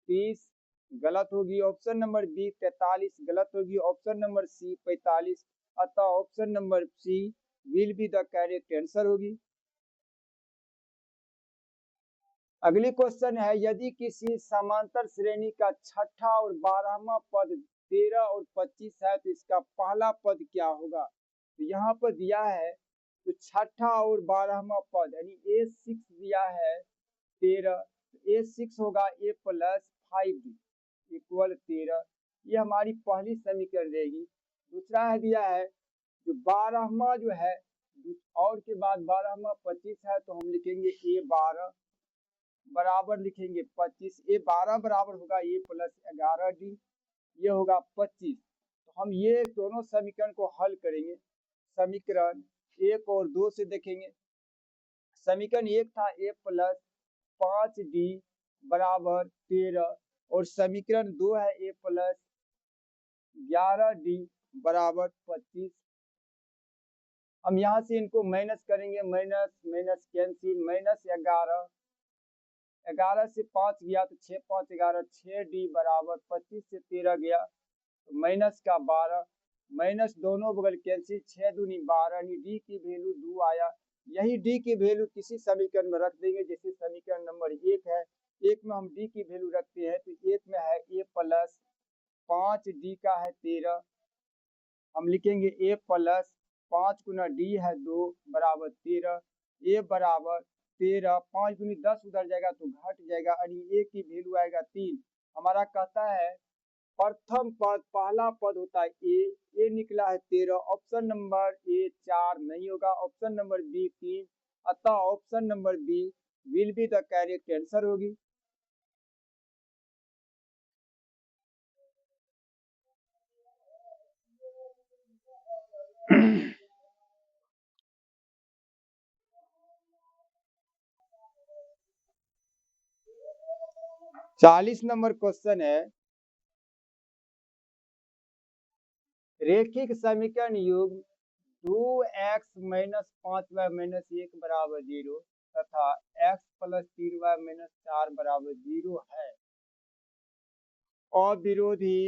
30 गलत होगी, ऑप्शन नंबर बी 43 गलत होगी, ऑप्शन नंबर सी 45, अतः option number C will be the correct answer होगी। अगली क्वेश्चन है, यदि किसी समांतर श्रेणी का छठा और 12वां पद 13 और 25 है तो इसका पहला पद क्या होगा। तो यहाँ पर दिया है तो छठा और 12वां पद यानी A6 दिया है 13, A6 होगा A प्लस 5D इक्वल 13, ये हमारी पहली समीकरण रहेगी। दूसरा है दिया है जो 12वां जो है और के बाद 12वां 25 है तो हम लिखेंगे A12 बराबर लिखेंगे 25, A12 बराबर होगा A प्लस 11D, ये होगा 25। तो हम ये दोनों समीकरण को हल करेंगे। समीकरण 1 और 2 से देखेंगे। समीकरण 1 था A प्लस 5D बराबर 13 और समीकरण 2 है A प्लस 11D बराबर 25। हम यहाँ से इनको माइनस करेंगे, माइनस माइनस कैंसिल, माइनस 11, 11 से 5 गया तो 6 5 11, 6D बराबर 25 से 13 गया तो माइनस का 12, माइनस दोनों बगल कैंसिल, 6 दूनी 12, डी की वैल्यू 2 आया। यही डी की वैल्यू किसी समीकरण में रख देंगे, जैसे समीकरण नंबर 1 है, 1 में हम डी की वैल्यू रखते हैं तो 1 में है A प्लस 5D का है 13, हम लिखेंगे A प्लस 5 गुना D है 2 बराबर 13, A बराबर 13, 5 गुनी 10 उधर जाएगा तो घट जाएगा यानी A की वैल्यू आएगा 3। हमारा कहता है प्रथम पद पहला पद होता है ए निकला है 13, ऑप्शन नंबर ए 4 नहीं होगा, ऑप्शन नंबर बी 3, अतः option number B will be the correct answer होगी। चालीस नंबर क्वेश्चन है, रेखिक समीकरण युग्म 2x माइनस 5y माइनस 1 बराबर 0 तथा x प्लस 3y माइनस 4 बराबर 0 है और विरोधी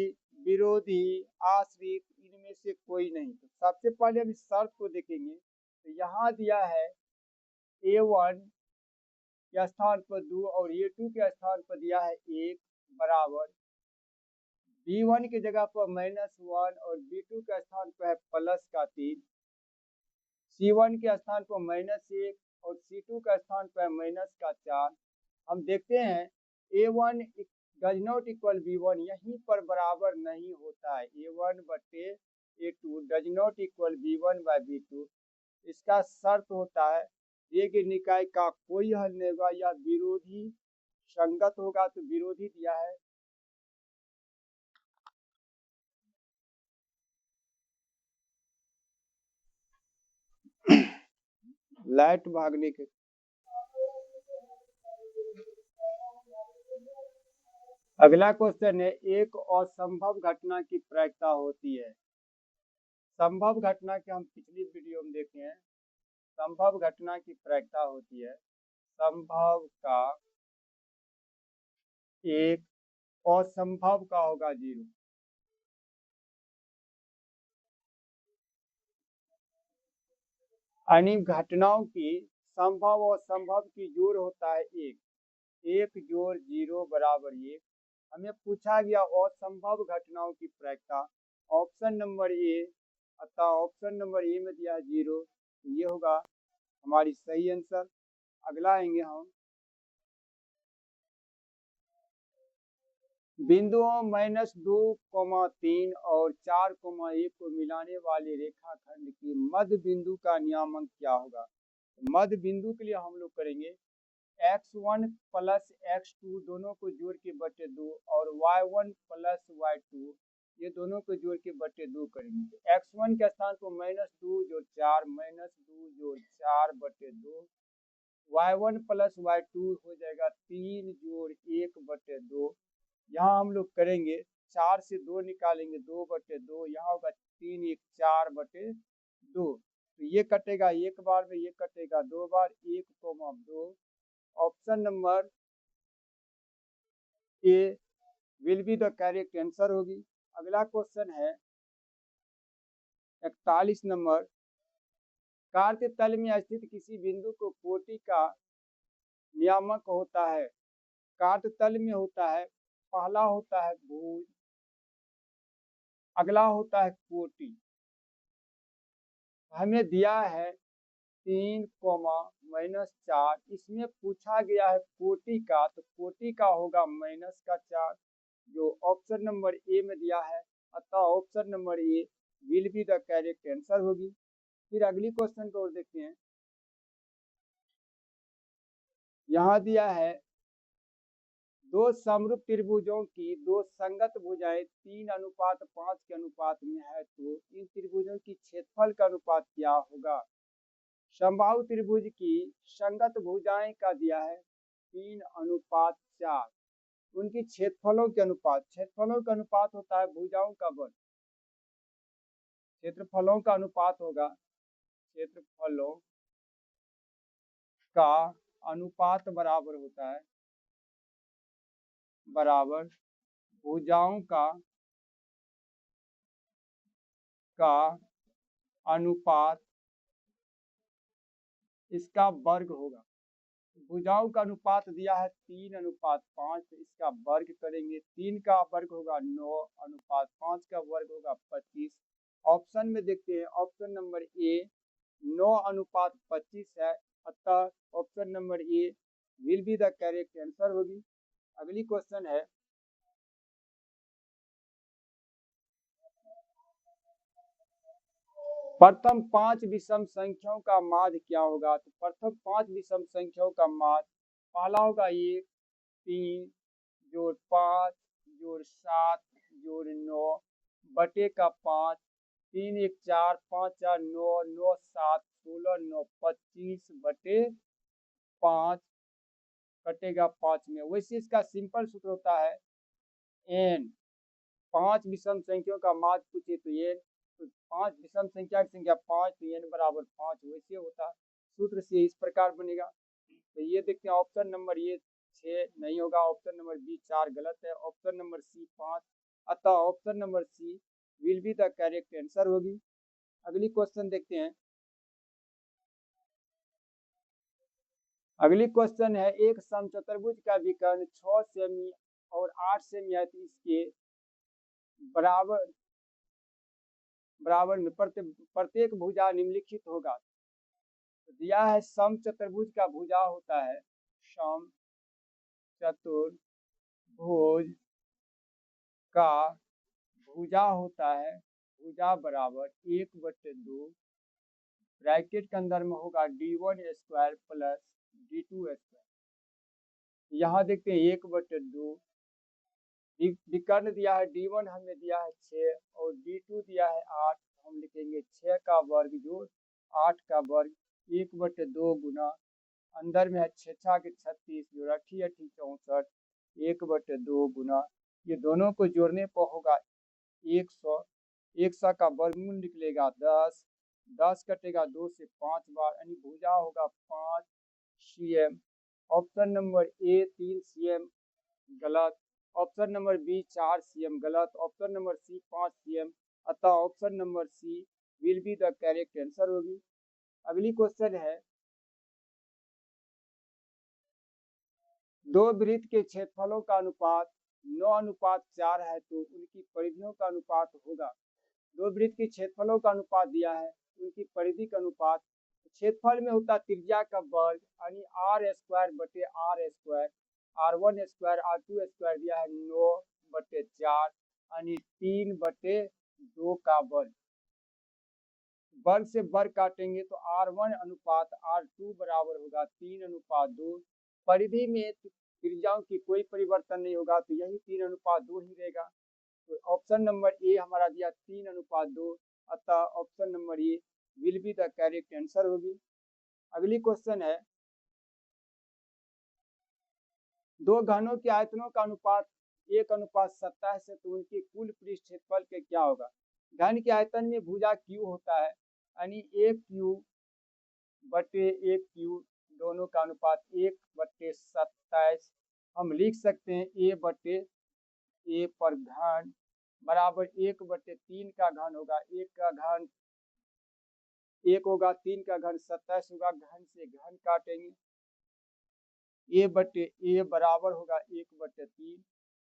विरोधी आश्रित इनमें से कोई नहीं। तो सबसे पहले हम इस शर्त को देखेंगे। तो यहाँ दिया है A1 के स्थान पर 2 और A2 के स्थान पर दिया है 1 बराबर B1 की जगह पर -1 और B2 के स्थान पर है प्लस का 3, C1 के स्थान पर -1 और C2 का स्थान पर माइनस का 4। हम देखते हैं A1 does not equal B1 यहीं पर बराबर नहीं होता है, A1 बटे A2 does not equal B1 bye B2। इसका शर्त होता है एक निकाय का कोई हल नहीं होगा, यह विरोधी संगत होगा, तो विरोधी दिया है। लाइट भागने के अगला क्वेश्चन है, एक असंभव घटना की प्रायिकता होती है। संभव घटना के हम पिछली वीडियो में देखे हैं, संभव घटना की प्रायिकता होती है संभव का 1 और संभव का होगा 0। यानी घटनाओं की संभव और संभव की जोड़ होता है 1, 1 जोड़ 0 बराबर 1। हमें पूछा गया असंभव घटनाओं की प्रायिकता, ऑप्शन नंबर ए, अतः ऑप्शन नंबर ए में दिया है 0, ये होगा हमारी सही आंसर। अगला आएंगे हम बिंदुओं -2, 3 और 4, 1 को मिलाने वाले रेखाखंड की मध्य बिंदु का नियामक क्या होगा। मध्य बिंदु के लिए हम लोग करेंगे x1 प्लस x2 दोनों को जोड़ के बटे 2 और y1 प्लस y2 ये दोनों को जोड़ के बटे 2 करेंगे। तो x1 के स्थान पर -2 जोड़ 4 -2 जोड़ 4 बटे 2, y1 प्लस y2 हो जाएगा 3 जोड़ 1 बटे 2। यहाँ हम लोग करेंगे 4 से 2 निकालेंगे 2 बटे 2, यहाँ होगा 3 1 4 बटे 2। तो ये कटेगा एक बार में, ये कटेगा 2 बार, 1, 2। Option number A will be the correct answer होगी। अगला क्वेश्चन है 41 नंबर, कार्य तल में स्थित किसी बिंदु को कोटि का नियामक होता है। कार्य तल में होता है, पहला होता है भुज, अगला होता है कोटि। हमें दिया है 3, -4, इसमें पूछा गया है कोटि का, तो कोटि का होगा -4 जो ऑप्शन नंबर ए में दिया है, अतः option number A will be the correct answer होगी। फिर अगली क्वेश्चन को और देखते हैं। यहाँ दिया है दो समरूप त्रिभुजों की दो संगत भुजाएं 3:5 के अनुपात में है, तो इन त्रिभुजों की क्षेत्रफल का अनुपात क्या होगा। समबाहु त्रिभुज की संगत भुजाएं का दिया है 3:4, उनकी क्षेत्रफलों के अनुपात, क्षेत्रफलों का अनुपात होता है भुजाओं का वर्ग, क्षेत्रफलों का अनुपात होगा, क्षेत्रफलों का अनुपात बराबर होता है बराबर भुजाओं का अनुपात इसका वर्ग होगा। भुजाओं का अनुपात दिया है 3:5, तो इसका वर्ग करेंगे, 3 का वर्ग होगा 9:5 का वर्ग होगा 25। ऑप्शन में देखते हैं, ऑप्शन नंबर ए 9:25 है, अतः option number A will be the correct answer होगी। अगली क्वेश्चन है, प्रथम 5 विषम संख्याओं का माध्य क्या होगा। तो प्रथम 5 विषम संख्याओं का माध्य पहला होगा 1, 3 जोड़ 5 जोड़ 7 जोड़ 9 बटे का 5, 3 1 4 5 4 9 9 7 16 9 25 बटे 5 कटेगा 5 में। वैसे इसका सिंपल सूत्र होता है एन, 5 विषम संख्याओं का माध्य पूछे तो एन, तो 5 विषम संख्या की संख्या 5, तो एन बराबर 5 वैसे होता है, सूत्र से इस प्रकार बनेगा। तो ये देखते हैं, ऑप्शन नंबर ए 6 नहीं होगा, ऑप्शन नंबर बी 4 गलत है, ऑप्शन नंबर सी 5, अतः option number C will be the correct answer होगी। अगली क्वेश्चन देखते हैं। अगली क्वेश्चन है, एक समचतुर्भुज का विकर्ण 6 सेमी और 8 सेमी है, तो इसके बराबर में प्रत्येक भुजा निम्नलिखित होगा। तो दिया है समचतुर्भुज का भुजा होता है, समचतुर्भुज का भुजा होता है, भुजा बराबर 1/2 ब्रैकेट के अंदर में होगा d1² प्लस d2²। यहाँ देखते हैं 1/2 विकर्ण दिया है, d1 हमें दिया है 6 और d2 दिया है 8, हम लिखेंगे 6 का वर्ग जोड़ 8 का वर्ग 1/2 गुना अंदर में है 6 6 के 36 जोड़ 8 8 64 1/2 गुना, ये दोनों को जोड़ने पर होगा 100, 100 का वर्गमूल निकलेगा 10, 10 कटेगा 2 से 5 बार, यानी भुजा होगा 5 cm। Option number A 3 cm गलत, ऑप्शन नंबर बी 4 cm गलत, ऑप्शन नंबर सी 5 cm, अतः option number C will be the correct answer होगी। अगली क्वेश्चन है, दो वृत्त के क्षेत्रफलों का अनुपात 9:4 है, तो उनकी परिधियों का अनुपात होगा। दो वृत्त के क्षेत्रफलों का अनुपात दिया है, उनकी परिधि का अनुपात, क्षेत्रफल में होता है त्रिज्या का वर्ग यानी r² बटे r², r1² r2² दिया है 9/4 यानी 3/2 का वर्ग, वर्ग से वर्ग काटेंगे तो r1 अनुपात r2 बराबर होगा 3:2। परिधि में त्रिज्याओं की कोई परिवर्तन नहीं होगा, तो यही 3:2 ही रहेगा। तो ऑप्शन नंबर ए हमारा दिया 3:2, अतः option number A will be the correct answer होगी। अगली क्वेश्चन है, दो घनों के आयतनों का अनुपात 1:27 है, तो उनके कुल पृष्ठ क्षेत्रफल के क्या होगा। घन के आयतन में भुजा क्यू होता है, यानी 1 बटे 1 दोनों का अनुपात 1/27 हम लिख सकते हैं। ए बटे ए पर घन बराबर 1/3 का घन होगा, 1 का घन 1 होगा, 3 का घन 27 होगा, घन से घन काटेंगे, a बटे a बराबर होगा 1/3।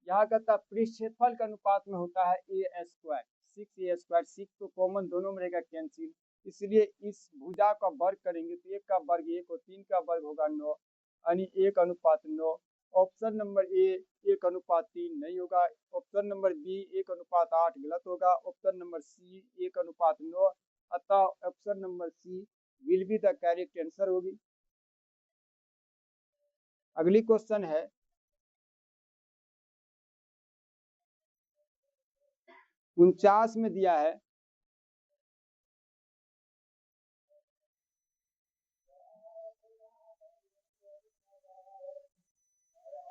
यहाँ कहता पृष्ठफल का अनुपात में होता है a स्क्वायर, 6a स्क्वायर, 6 तो कॉमन दोनों में रहेगा कैंसिल, इसलिए इस भुजा का वर्ग करेंगे तो 1 का वर्ग 1 और 3 का वर्ग होगा 9, यानी 1:9। ऑप्शन नंबर ए 1:3 नहीं होगा, ऑप्शन नंबर बी 1:8 गलत होगा, ऑप्शन नंबर सी 1:9, अतः option number C will be the correct answer होगी। अगली क्वेश्चन है 49 में दिया है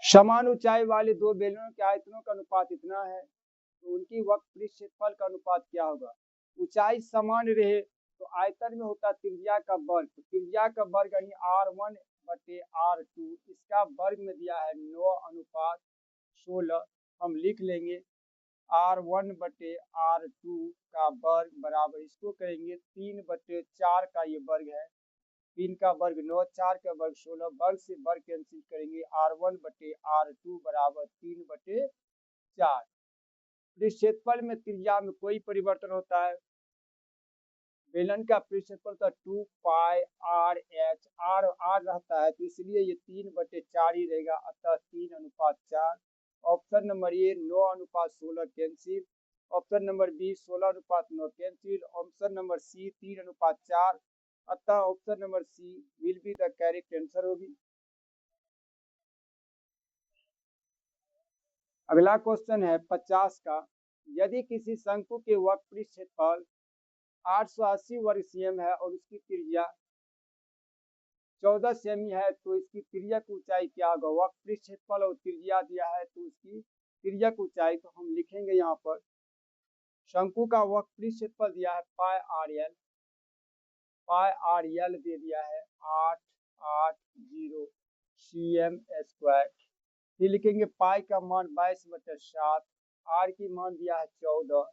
समान ऊंचाई वाले दो बेलनों के आयतनों का अनुपात इतना है, तो उनकी वक्र क्षेत्रफल का अनुपात क्या होगा। ऊंचाई समान रहे तो आयतन में होता त्रिज्या का वर्ग, तो त्रिज्या का वर्ग यानी r1/r2, इसका वर्ग में दिया है 9:16, हम लिख लेंगे r1/r2 का वर्ग बराबर, इसको करेंगे 3/4 का ये वर्ग है, 3 का वर्ग 9, 4 का वर्ग 16, वर्ग से वर्ग कैंसिल करेंगे, r1/r2 बराबर 3/4। पृष्ठफल में त्रिज्या में कोई परिवर्तन होता है, बेलन का पृष्ठफल का 2πr/h, r रहता है तो इसलिए ये 3/4 ही रहेगा, अतः 3:4। Option number A 9:16 cancel, option number B 16:9 cancel, option number C 3:4, अतः option number C will be the correct answer होगी। अगला क्वेश्चन है 50 का, यदि किसी शंकु के वक्र पृष्ठफल 880 वर्ग सीएम है और उसकी त्रिज्या 14 सेमी है तो इसकी तिर्यक ऊंचाई क्या होगा। वक्र पृष्ठफल और त्रिज्या दिया है तो उसकी तिर्यक ऊंचाई, तो हम लिखेंगे यहाँ पर शंकु का वक्र पृष्ठफल दिया है पाई आर एल दे दिया है 880 cm स्क्वायर, फिर लिखेंगे पाई का मान 22/7, आर की मान दिया है 14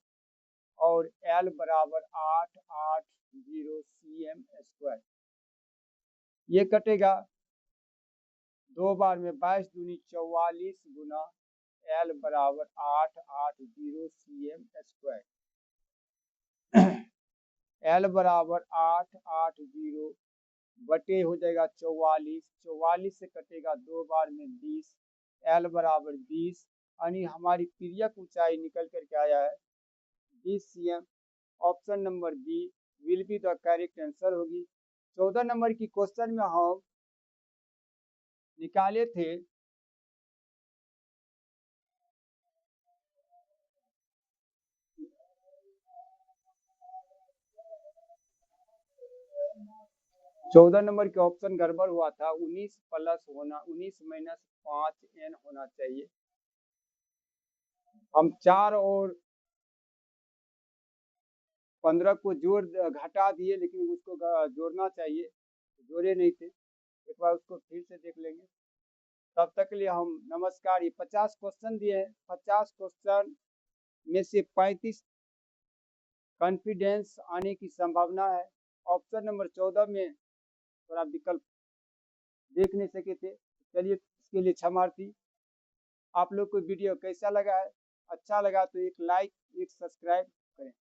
और एल बराबर 880 cm स्क्वायर। ये कटेगा 2 बार में, 22 दूनी 44 गुना एल बराबर 880 cm स्क्वायर। एल बराबर 880 बटे हो जाएगा 44, 44 से कटेगा 2 बार में 20, एल बराबर 20, यानी हमारी तिर्यक ऊंचाई निकल करके आया है 20 cm। Option number B will be the correct answer होगी। 14 नंबर की क्वेश्चन में हम निकाले थे चौदह नंबर के ऑप्शन गड़बड़ हुआ था, 19 प्लस होना 19 माइनस 5n होना चाहिए, हम 4 और 15 को जोड़ घटा दिए, लेकिन उसको जोड़ना चाहिए, जोड़े नहीं थे, एक बार उसको फिर से देख लेंगे। तब तक के लिए हम नमस्कार। ये 50 क्वेश्चन दिए हैं, 50 क्वेश्चन में से 35 कॉन्फिडेंस आने की संभावना है। ऑप्शन नंबर 14 में थोड़ा विकल्प देख नहीं सके थे, चलिए इसके लिए क्षमार्थी। आप लोग को वीडियो कैसा लगा है, अच्छा लगा तो एक लाइक एक सब्सक्राइब करें।